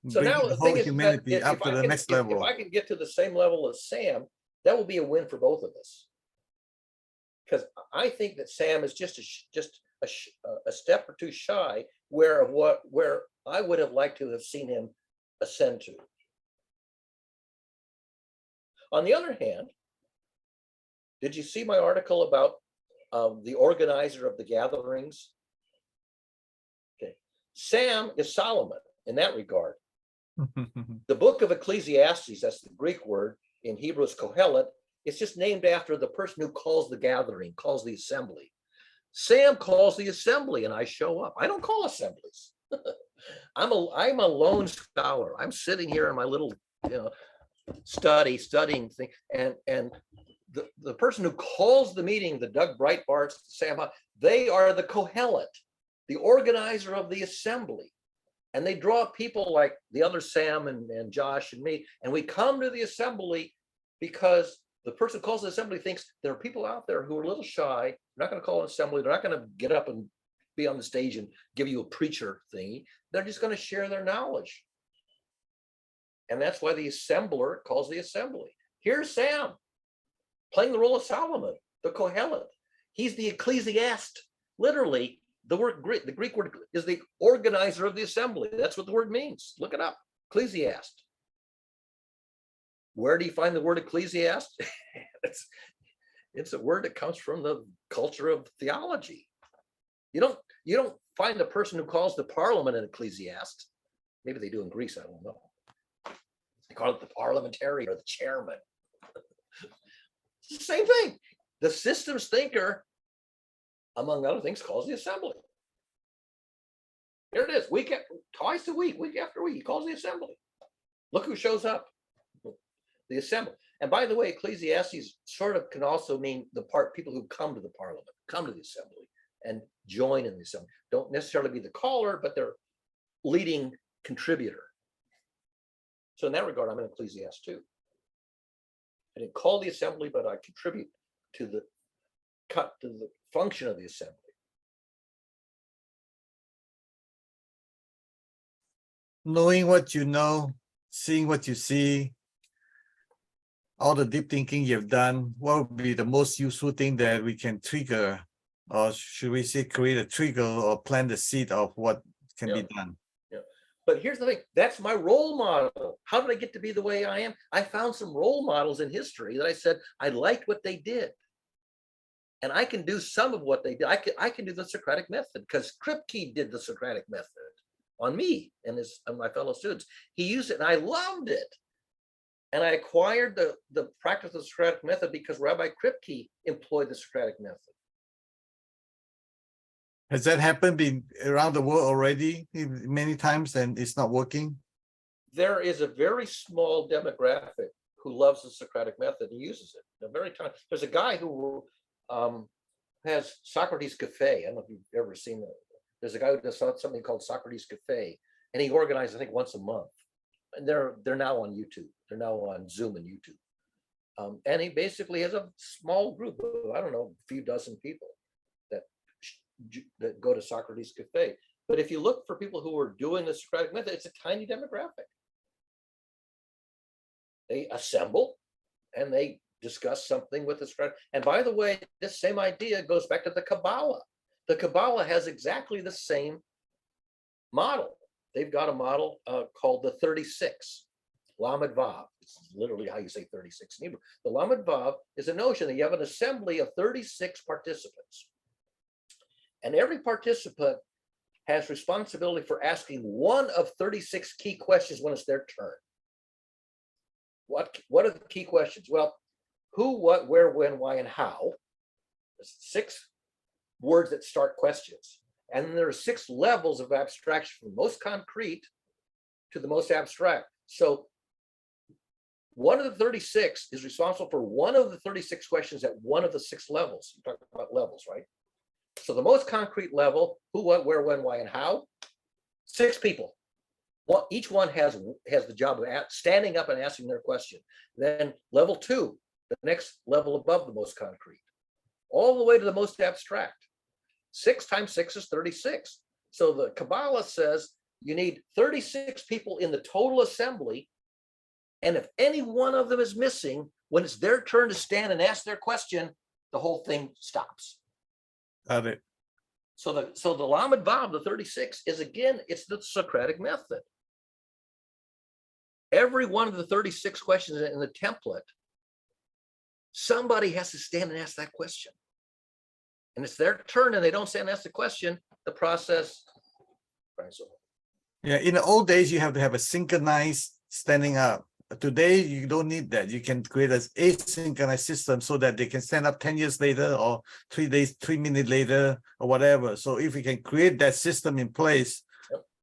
So now bringing the the whole thing is, humanity if up to I the can- next if level? I can get to the same level as Sam, that will be a win for both of us. Because I think that Sam is just a step or two shy where I would have liked to have seen him ascend to. On the other hand, did you see my article about the organizer of the gatherings? Okay, Sam is Solomon in that regard. The book of Ecclesiastes, that's the Greek word, in Hebrew is Kohelet, it's just named after the person who calls the gathering, calls the assembly. Sam calls the assembly and I show up. I don't call assemblies. I'm a lone scholar. I'm sitting here in my little studying thing, and the person who calls the meeting, the Doug Breitbarts, Sam, they are the Kohelet, the organizer of the assembly. And they draw people like the other Sam and Josh and me, and we come to the assembly because the person who calls the assembly thinks there are people out there who are a little shy, they're not going to call an assembly, they're not going to get up and be on the stage and give you a preacher thingy, they're just going to share their knowledge. And that's why the assembler calls the assembly. Here's Sam playing the role of Solomon, the Kohelet. He's the ecclesiast, literally. The Greek word is the organizer of the assembly. That's what the word means. Look it up. Ecclesiast. Where do you find the word ecclesiast? It's a word that comes from the culture of theology. You don't find the person who calls the parliament an ecclesiast. Maybe they do in Greece, I don't know. They call it the parliamentarian or the chairman. It's the same thing. The systems thinker, among other things, calls the assembly. Here it is, twice a week, week after week, he calls the assembly. Look who shows up, the assembly. And by the way, Ecclesiastes sort of can also mean people who come to the parliament, come to the assembly and join in the assembly. Don't necessarily be the caller, but they're leading contributor. So in that regard, I'm an ecclesiast too. I didn't call the assembly, but I contribute to the function of the assembly. Knowing what you know, seeing what you see, all the deep thinking you've done, what would be the most useful thing that we can trigger, or should we say create a trigger or plant the seed of what can be done? Yeah. But here's the thing, that's my role model. How did I get to be the way I am? I found some role models in history that I said, I liked what they did. And I can do some of what they did. I can do the Socratic method because Kripke did the Socratic method on me and my fellow students. He used it and I loved it. And I acquired the practice of the Socratic method because Rabbi Kripke employed the Socratic method. Has that happened around the world already many times and it's not working? There is a very small demographic who loves the Socratic method and uses it. There's a guy who has Socrates Cafe. I don't know if you've ever seen that. There's a guy who does something called Socrates Cafe, and he organizes, I think, once a month. And they're now on YouTube. They're now on Zoom and YouTube. And he basically has a small group of, I don't know, a few dozen people that go to Socrates Cafe. But if you look for people who are doing the Socratic method, it's a tiny demographic. They assemble and they discuss something with the Socratic. And by the way, this same idea goes back to the Kabbalah. The Kabbalah has exactly the same model. They've got a model called the 36, Lamed Vav. It's literally how you say 36 in Hebrew. The Lamed Vav is a notion that you have an assembly of 36 participants. And every participant has responsibility for asking one of 36 key questions when it's their turn. What are the key questions? Well, who, what, where, when, why, and how. There's 6 words that start questions. And then there are 6 levels of abstraction, from the most concrete to the most abstract. So one of the 36 is responsible for one of the 36 questions at one of the 6 levels. You're talking about levels, right? So the most concrete level, who, what, where, when, why, and how, 6 people. Well, each one has the job of standing up and asking their question. Then level 2, the next level above the most concrete, all the way to the most abstract. 6 times 6 is 36. So the Kabbalah says you need 36 people in the total assembly. And if any one of them is missing, when it's their turn to stand and ask their question, the whole thing stops. Got it. So the Lamed Vav, the 36, is again, it's the Socratic method. Every one of the 36 questions in the template, somebody has to stand and ask that question. And it's their turn and they don't stand and ask the question, the process. Yeah, in the old days, you have to have a synchronized standing up. Today, you don't need that. You can create an asynchronous system so that they can stand up 10 years later or 3 days, 3 minutes later or whatever. So if we can create that system in place,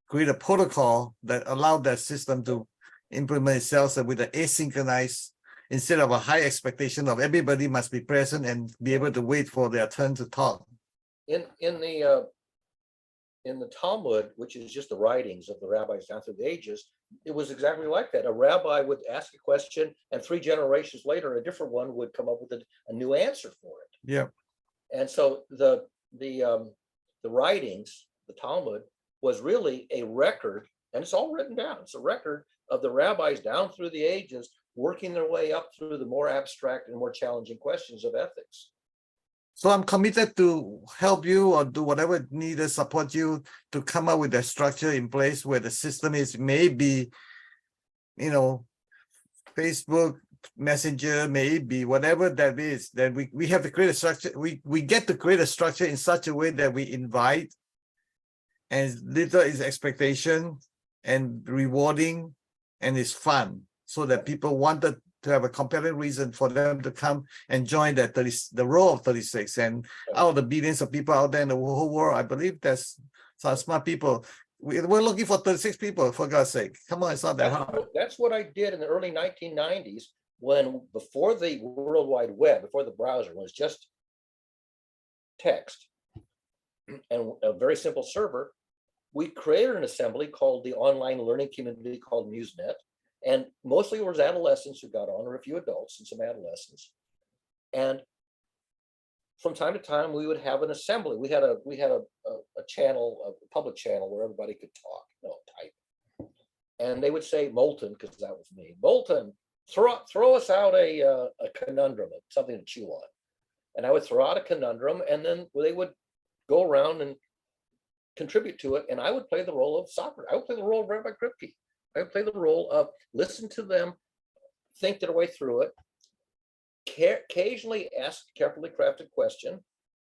create a protocol that allow that system to implement itself with an asynchronized, instead of a high expectation of everybody must be present and be able to wait for their turn to talk. In the Talmud, which is just the writings of the rabbis down through the ages, it was exactly like that. A rabbi would ask a question, and 3 generations later, a different one would come up with a new answer for it. Yeah. And so the writings, the Talmud, was really a record, and it's all written down. It's a record of the rabbis down through the ages working their way up through the more abstract and more challenging questions of ethics. So I'm committed to help you or do whatever needed, support you to come up with a structure in place where the system is maybe, Facebook Messenger, maybe whatever that is, that we have to create a structure. We get to create a structure in such a way that we invite, and little is expectation and rewarding, and it's fun, so that people wanted to have a compelling reason for them to come and join the row of 36. And out of the billions of people out there in the whole world, I believe there's some smart people. We're looking for 36 people, for God's sake. Come on, it's not that hard. That's what I did in the early 1990s, before the World Wide Web, before the browser was just text and a very simple server. We created an assembly called the online learning community called MuseNet. And mostly it was adolescents who got on, or a few adults and some adolescents. And from time to time, we would have an assembly. We had a channel, a public channel where everybody could talk, type. And they would say, Moulton, because that was me, Moulton, throw us out a conundrum, something to chew on. And I would throw out a conundrum, and then they would go around and contribute to it. And I would play the role of Socrates. I would play the role of Rabbi Kripke. I would play the role of listen to them, think their way through it, occasionally ask a carefully crafted question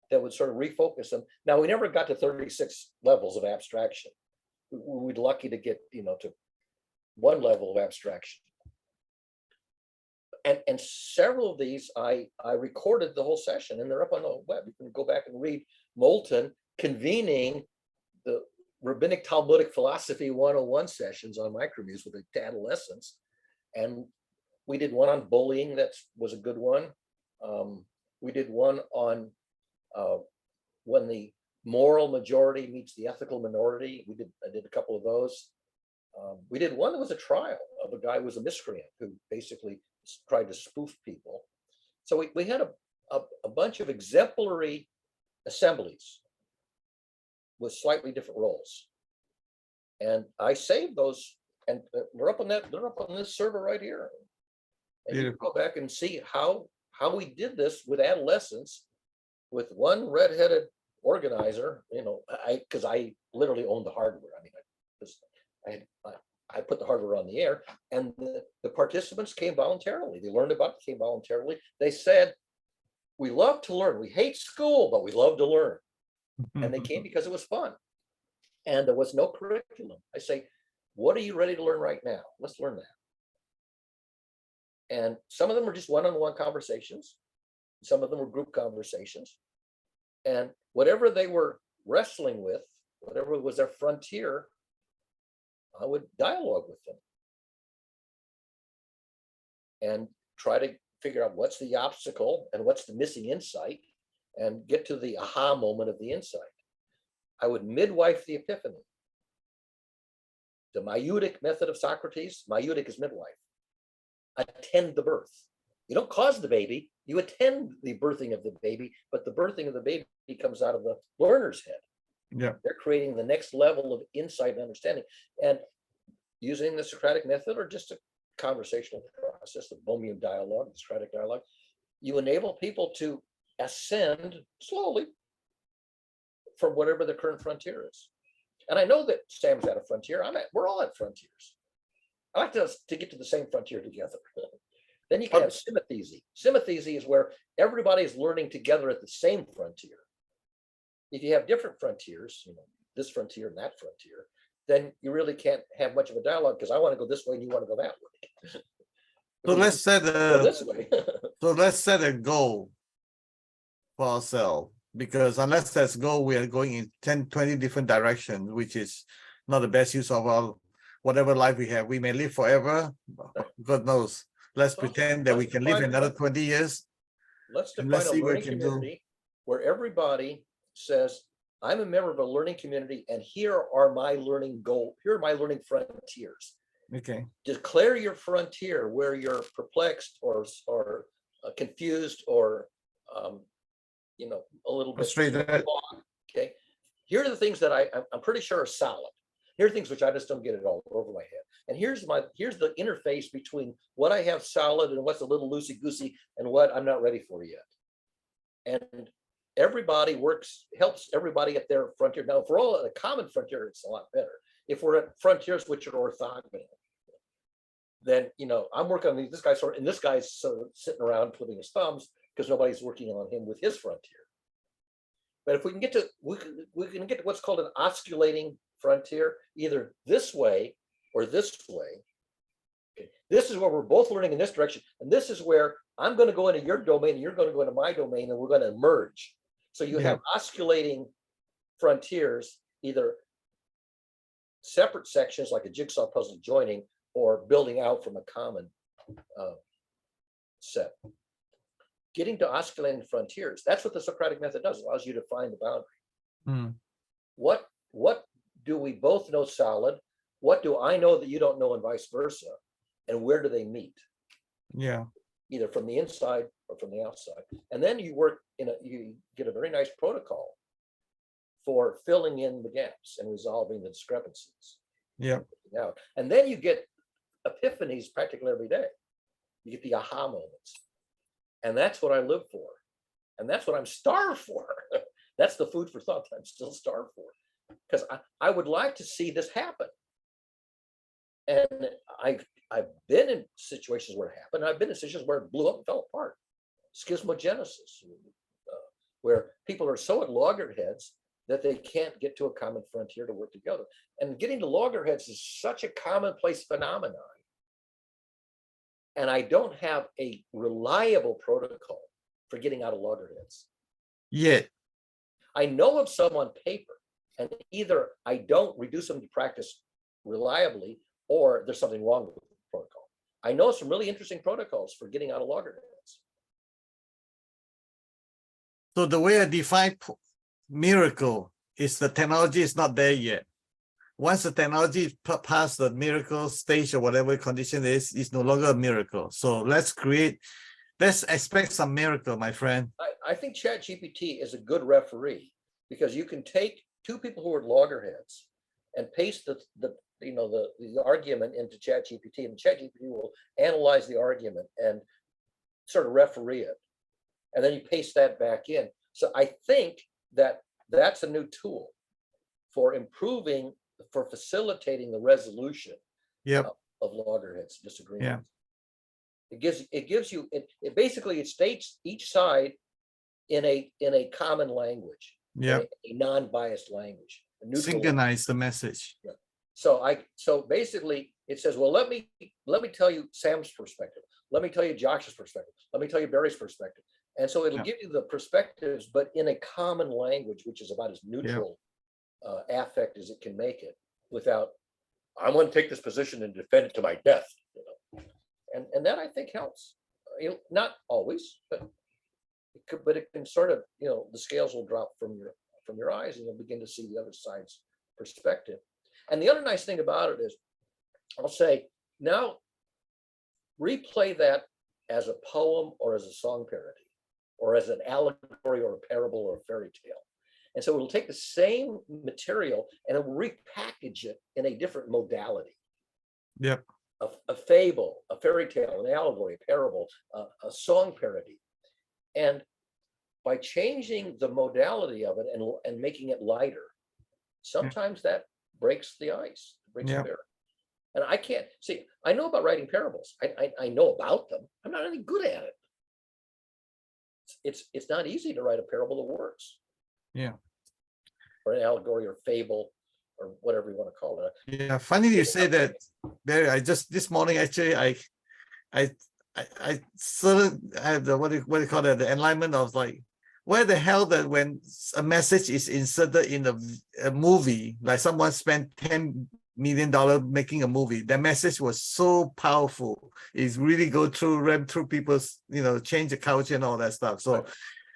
that would sort of refocus them. Now, we never got to 36 levels of abstraction. We're lucky to get, to one level of abstraction. And several of these, I recorded the whole session, and they're up on the web. You can go back and read Moulton convening the Rabbinic Talmudic Philosophy 101 sessions on Micromuse with the adolescents. And we did one on bullying, that was a good one. We did one on when the moral majority meets the ethical minority. I did a couple of those. We did one that was a trial of a guy who was a miscreant who basically tried to spoof people. So we had a bunch of exemplary assemblies with slightly different roles. And I saved those, and they're up on this server right here. And you can go back and see how we did this with adolescents, with one redheaded organizer. Because I literally owned the hardware. I put the hardware on the air, and the participants came voluntarily. They learned about it, came voluntarily. They said, "We love to learn. We hate school, but we love to learn." And they came because it was fun. And there was no curriculum. I say, "What are you ready to learn right now? Let's learn that." And some of them were just one-on-one conversations. Some of them were group conversations. And whatever they were wrestling with, whatever was their frontier, I would dialogue with them and try to figure out what's the obstacle and what's the missing insight, and get to the aha moment of the insight. I would midwife the epiphany. The maieutic method of Socrates, maieutic is midwife. Attend the birth. You don't cause the baby, you attend the birthing of the baby, but the birthing of the baby comes out of the learner's head. Yeah. They're creating the next level of insight and understanding. And using the Socratic method, or just a conversational process, the Bohemian dialogue, the Socratic dialogue, you enable people to ascend slowly from whatever the current frontier is. And I know that Sam's at a frontier. We're all at frontiers. I like to get to the same frontier together. Then you can have symathesy. Symathesy is where everybody is learning together at the same frontier. If you have different frontiers, this frontier and that frontier, then you really can't have much of a dialogue, because I want to go this way and you want to go that way. So let's set this way. so let's set a goal for ourselves, because unless that's goal, we are going in 10, 20 different directions, which is not the best use of our whatever life we have. We may live forever, God knows. Let's pretend that we can live another 20 years. Let's define a learning community where everybody says, I'm a member of a learning community, and here are my learning goals. Here are my learning frontiers. Okay. Declare your frontier where you're perplexed or confused or a little bit frustrated. Okay. Here are the things that I'm pretty sure are solid. Here are things which I just don't get it all over my head. And here's the interface between what I have solid and what's a little loosey-goosey and what I'm not ready for yet. And everybody helps everybody at their frontier. Now, if we're all at a common frontier, it's a lot better. If we're at frontiers which are orthogonal, then I'm working on this guy and this guy's sort of sitting around twiddling his thumbs because nobody's working on him with his frontier. But if we can get to what's called an osculating frontier, either this way or this way. Okay. This is where we're both learning in this direction, and this is where I'm going to go into your domain and you're going to go into my domain, and we're going to merge. So you have osculating frontiers, either separate sections like a jigsaw puzzle joining, or building out from a common set. Getting to osculating frontiers, that's what the Socratic method does. It allows you to find the boundary. What do we both know solid? What do I know that you don't know, and vice versa? And where do they meet? Yeah. Either from the inside or from the outside. And then you you get a very nice protocol for filling in the gaps and resolving the discrepancies. Yeah. And then you get epiphanies practically every day. You get the aha moments. And that's what I live for. And that's what I'm starved for. That's the food for thought that I'm still starved for. Because I would like to see this happen. And I've been in situations where it happened. I've been in situations where it blew up and fell apart. Schismogenesis, where people are so at loggerheads that they can't get to a common frontier to work together. And getting to loggerheads is such a commonplace phenomenon. And I don't have a reliable protocol for getting out of loggerheads. Yet. I know of some on paper, and either I don't reduce them to practice reliably, or there's something wrong with the protocol. I know some really interesting protocols for getting out of loggerheads. So the way I define miracle is the technology is not there yet. Once the technology past the miracle stage or whatever condition is, it's no longer a miracle. So let's expect some miracle, my friend. I think ChatGPT is a good referee, because you can take two people who are loggerheads and paste the argument into ChatGPT, and ChatGPT will analyze the argument and sort of referee it, and then you paste that back in. So I think that that's a new tool for improving, for facilitating the resolution of loggerheads, disagreements. It gives you it basically it states each side in a common language, a non-biased language, a neutral synchronize the message. So basically it says, well, let me tell you Sam's perspective, let me tell you Josh's perspective, let me tell you Barry's perspective. And so it'll give you the perspectives, but in a common language, which is about as neutral affect as it can make it, without, I'm going to take this position and defend it to my death. And that I think helps. Not always, but it can sort of, the scales will drop from your eyes, and you'll begin to see the other side's perspective. And the other nice thing about it is, I'll say, now replay that as a poem or as a song parody, or as an allegory or a parable or a fairy tale. And so it'll take the same material and it will repackage it in a different modality. Yep. A fable, a fairy tale, an allegory, a parable, a song parody. And by changing the modality of it and making it lighter, sometimes that breaks the ice, breaks the barrier. And I can't see, I know about writing parables. I know about them. I'm not any good at it. It's not easy to write a parable that works. Yeah. Or an allegory or fable or whatever you want to call it. Yeah, funny you say that, Barry. I just this morning actually I sort of have the what do you call it, the enlightenment of like, where the hell that when a message is inserted in a movie, like someone spent $10 million making a movie, the message was so powerful. It's really ran through people's, change the culture and all that stuff. So,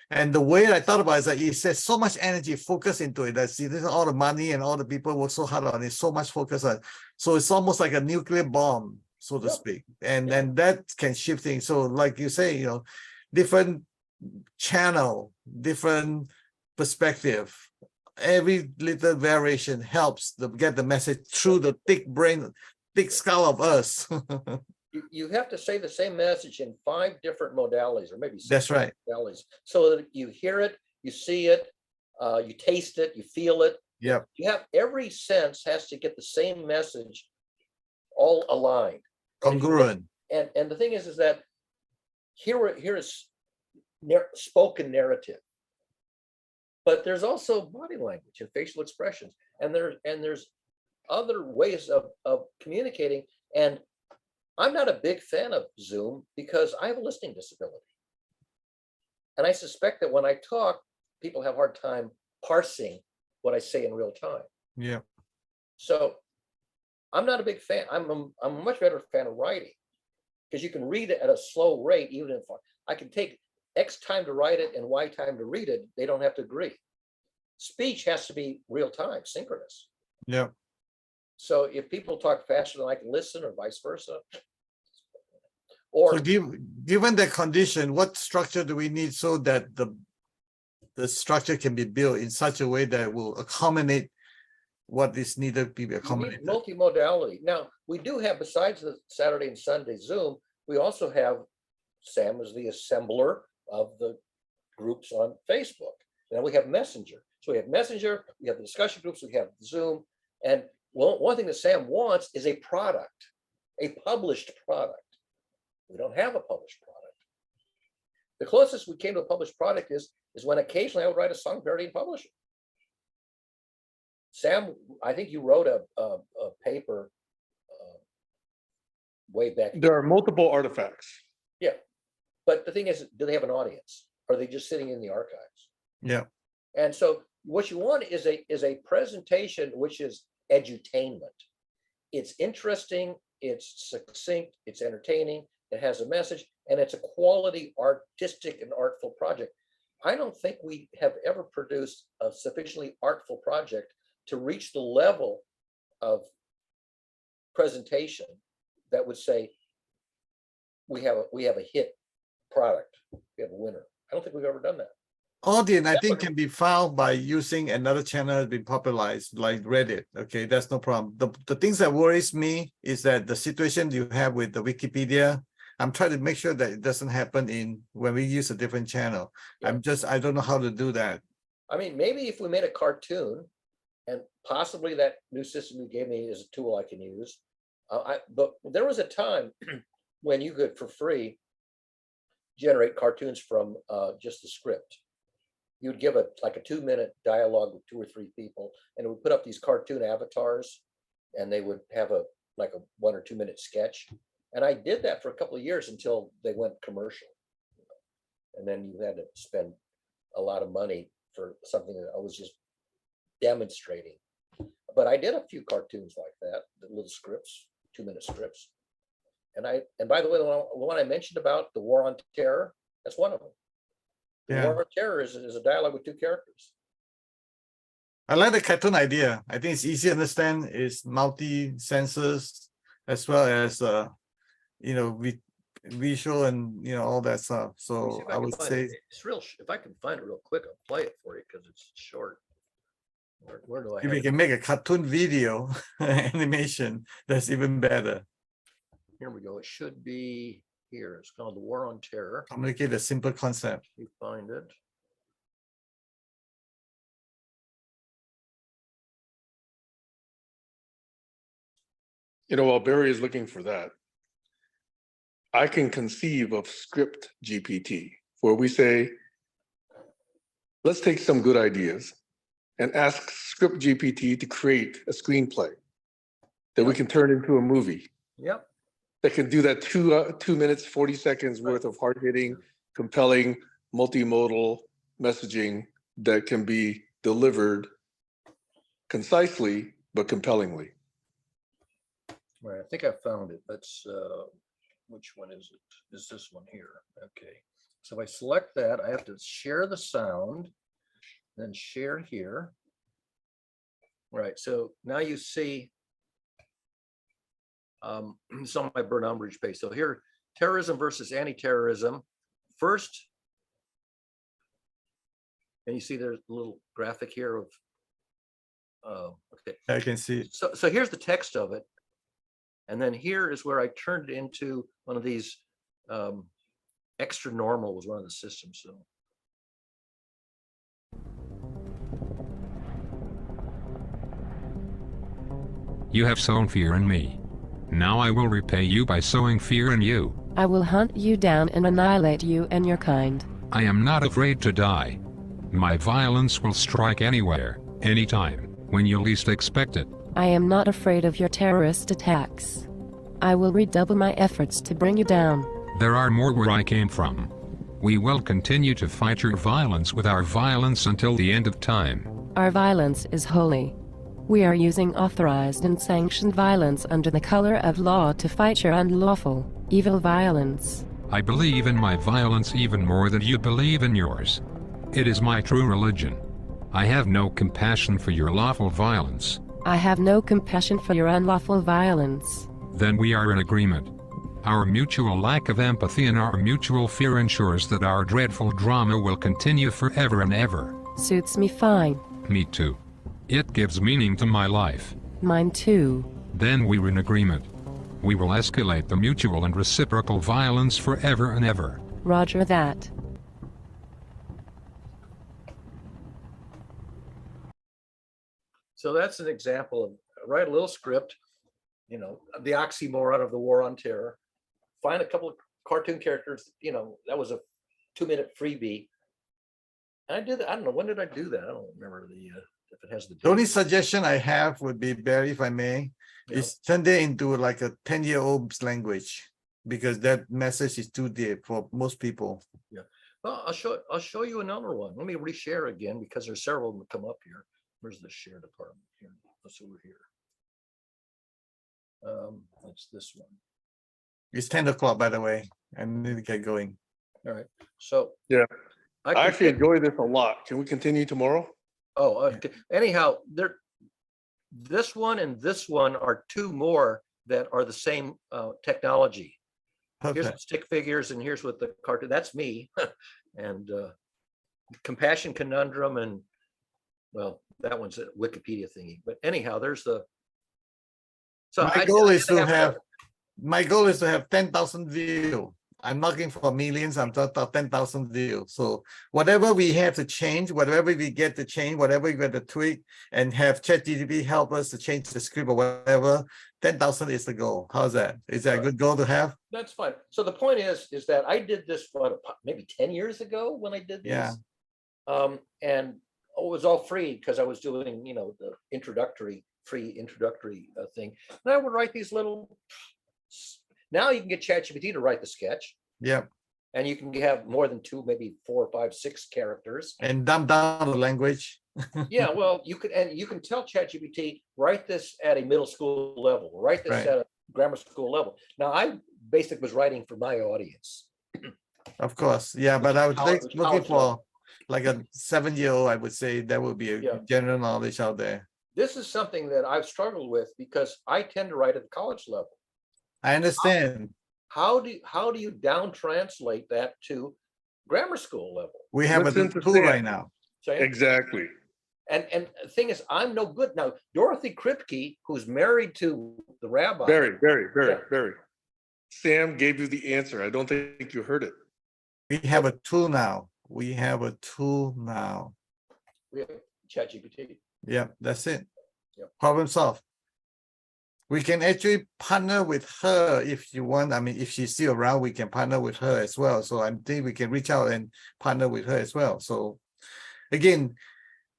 and the way I thought about it is that it says so much energy focus into it. That's all the money and all the people work so hard on it, so much focus on it. So it's almost like a nuclear bomb, so to speak. And that can shift things. So like you say, different channel, different perspective, every little variation helps to get the message through the thick skull of us. You have to say the same message in 5 different modalities, or maybe 6 That's right. modalities, so that you hear it, you see it, you taste it, you feel it. Yeah. You have every sense has to get the same message, all aligned, Congruent. And the thing is that here is spoken narrative, but there's also body language and facial expressions, and there's other ways of communicating. And I'm not a big fan of Zoom because I have a listening disability, and I suspect that when I talk, people have a hard time parsing what I say in real time. Yeah. So I'm not a big fan. I'm a much better fan of writing, because you can read it at a slow rate. Even if I can take X time to write it and Y time to read it, they don't have to agree. Speech has to be real time, synchronous. Yeah. So if people talk faster than I can listen, or vice versa. Or so given that condition, what structure do we need so that the structure can be built in such a way that will accommodate what is needed to be accommodated? Multimodality. Now, we do have, besides the Saturday and Sunday Zoom, we also have Sam as the assembler of the groups on Facebook. Then we have Messenger. So we have Messenger, we have the discussion groups, we have Zoom. And one thing that Sam wants is a product, a published product. We don't have a published product. The closest we came to a published product is when occasionally I would write a song parody and publish it. Sam, I think you wrote a paper way back. There are multiple artifacts. Yeah, but the thing is, do they have an audience? Are they just sitting in the archives? Yeah. And so what you want is a presentation which is edutainment. It's interesting, it's succinct, it's entertaining, it has a message, and it's a quality artistic and artful project. I don't think we have ever produced a sufficiently artful project to reach the level of presentation that would say we have a hit product, we have a winner. I don't think we've ever done that. audience, I think, can be found by using another channel that's been popularized, like Reddit. Okay, that's no problem. The things that worries me is that the situation you have with the Wikipedia, I'm trying to make sure that it doesn't happen when we use a different channel. Yeah. I don't know how to do that. I mean, maybe if we made a cartoon, and possibly that new system you gave me is a tool I can use. But there was a time when you could, for free, generate cartoons from just the script. You'd give like a 2-minute dialogue with 2 or 3 people, and it would put up these cartoon avatars, and they would have like a 1 or 2 minute sketch. And I did that for a couple of years until they went commercial. And then you had to spend a lot of money for something that I was just demonstrating. But I did a few cartoons like that, the little scripts, 2-minute scripts. And by the way, the one I mentioned about the War on Terror, that's one of them. The War on Terror is a dialogue with 2 characters. I like the cartoon idea. I think it's easy to understand. It's multi-senses as well as visual and all that stuff. So I would say it's real. If I can find it real quick, I'll play it for you because it's short. Where do I? If we can make a cartoon video animation, that's even better. Here we go. It should be here. It's called The War on Terror. Communicate a simple concept. You find it. While Barry is looking for that, I can conceive of script GPT, where we say, let's take some good ideas and ask script GPT to create a screenplay that we can turn into a movie. Yep. That can do that 2 minutes, 40 seconds worth of hard-hitting, compelling, multimodal messaging that can be delivered concisely but compellingly. Right. I think I found it. That's which one is it? Is this one here? Okay. So if I select that, I have to share the sound, then share here. Right. So now you see it's on my burn umbrage page. So here, terrorism versus anti-terrorism. First, and you see there's a little graphic here of okay. I can see it. So here's the text of it. And then here is where I turned it into one of these extra normal was one of the systems. So you have sown fear in me. Now I will repay you by sowing fear in you. I will hunt you down and annihilate you and your kind. I am not afraid to die. My violence will strike anywhere, anytime, when you least expect it. I am not afraid of your terrorist attacks. I will redouble my efforts to bring you down. There are more where I came from. We will continue to fight your violence with our violence until the end of time. Our violence is holy. We are using authorized and sanctioned violence under the color of law to fight your unlawful, evil violence. I believe in my violence even more than you believe in yours. It is my true religion. I have no compassion for your lawful violence. I have no compassion for your unlawful violence. Then we are in agreement. Our mutual lack of empathy and our mutual fear ensures that our dreadful drama will continue forever and ever. Suits me fine. Me too. It gives meaning to my life. Mine too. Then we're in agreement. We will escalate the mutual and reciprocal violence forever and ever. Roger that. So that's an example of write a little script, the oxymoron of the War on Terror. Find a couple of cartoon characters, that was a 2-minute freebie. And I did, I don't know, when did I do that? I don't remember if it has the The only suggestion I have would be, Barry, if I may, is turn it into like a 10-year-old's language, because that message is too deep for most people. Yeah. Well, I'll show you another one. Let me reshare again because there's several of them that come up here. Where's the share department here? Let's over here. It's this one. It's 10 o'clock, by the way. I need to get going. All right. So Yeah. I I actually enjoy this a lot. Can we continue tomorrow? Oh, okay. Anyhow, this one and this one are 2 more that are the same technology. Here's Perfect. the stick figures, and here's what the cartoon. That's me, and compassion conundrum, and well, that one's a Wikipedia thingy. But anyhow, there's the. So My goal is to have 10,000 views. I'm not looking for millions. I'm talking about 10,000 views. So whatever we have to change, whatever we get to change, whatever we get to tweak, and have ChatGPT help us to change the script or whatever, 10,000 is the goal. How's that? Is that a good goal to have? That's fine. So the point is that I did this maybe 10 years ago when I did this. Yeah. And it was all free because I was doing, the free introductory thing. And I would write these little. Now you can get ChatGPT to write the sketch. Yep. And you can have more than 2, maybe 4, 5, 6 characters. And dumb down the language. Yeah, well, you can tell ChatGPT, write this at a middle school level, write this Right. at a grammar school level. Now, I basically was writing for my audience. Of course. Yeah, but I was College looking for level. like a 7-year-old, I would say that would be a Yeah. general knowledge out there. This is something that I've struggled with because I tend to write at the college level. I understand. How do you down translate that to grammar school level? We have Let's a tool understand. right now. Say it? Exactly. And the thing is, I'm no good. Now, Dorothy Kripke, who's married to the rabbi. Very. Sam gave you the answer. I don't think you heard it. We have a tool now. We have a tool now. We have ChatGPT. Yeah, that's it. Yep. Problem solved. We can actually partner with her if you want. I mean, if she's still around, we can partner with her as well. So I think we can reach out and partner with her as well. So again,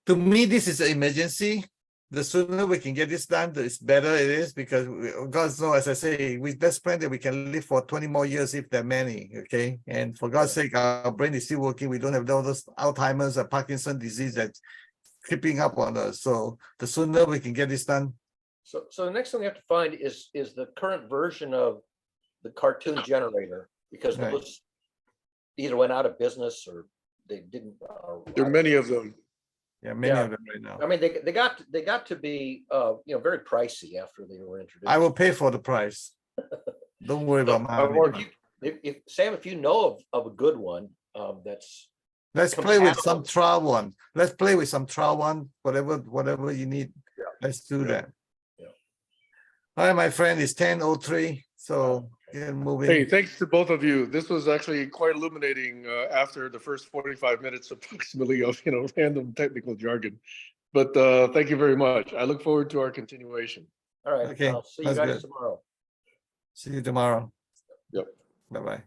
to me, this is an emergency. The sooner we can get this done, the better it is, because God knows, as I say, let's plan that we can live for 20 more years if there are many, okay? And for God's sake, our brain is still working. We don't have all those Alzheimer's or Parkinson's disease that's creeping up on us. So the sooner we can get this done. So the next thing we have to find is the current version of the cartoon generator, because Right. those either went out of business or they didn't. There are many of them. Yeah, many Yeah. of them right now. I mean, they got to be very pricey after they were introduced. I will pay for the price. Don't worry about my Or money. if Sam, if you know of a good one, that's Let's play with compatible. some trial one. Let's play with some trial one, whatever you need. Yeah. Let's do Yeah. that. Yeah. All right, my friend, it's 10:03, so get moving. Hey, thanks to both of you. This was actually quite illuminating after the first 45 minutes approximately of random technical jargon. But thank you very much. I look forward to our continuation. all right. Okay, I'll see you that's guys good. tomorrow. See you tomorrow. Yep. Bye-bye.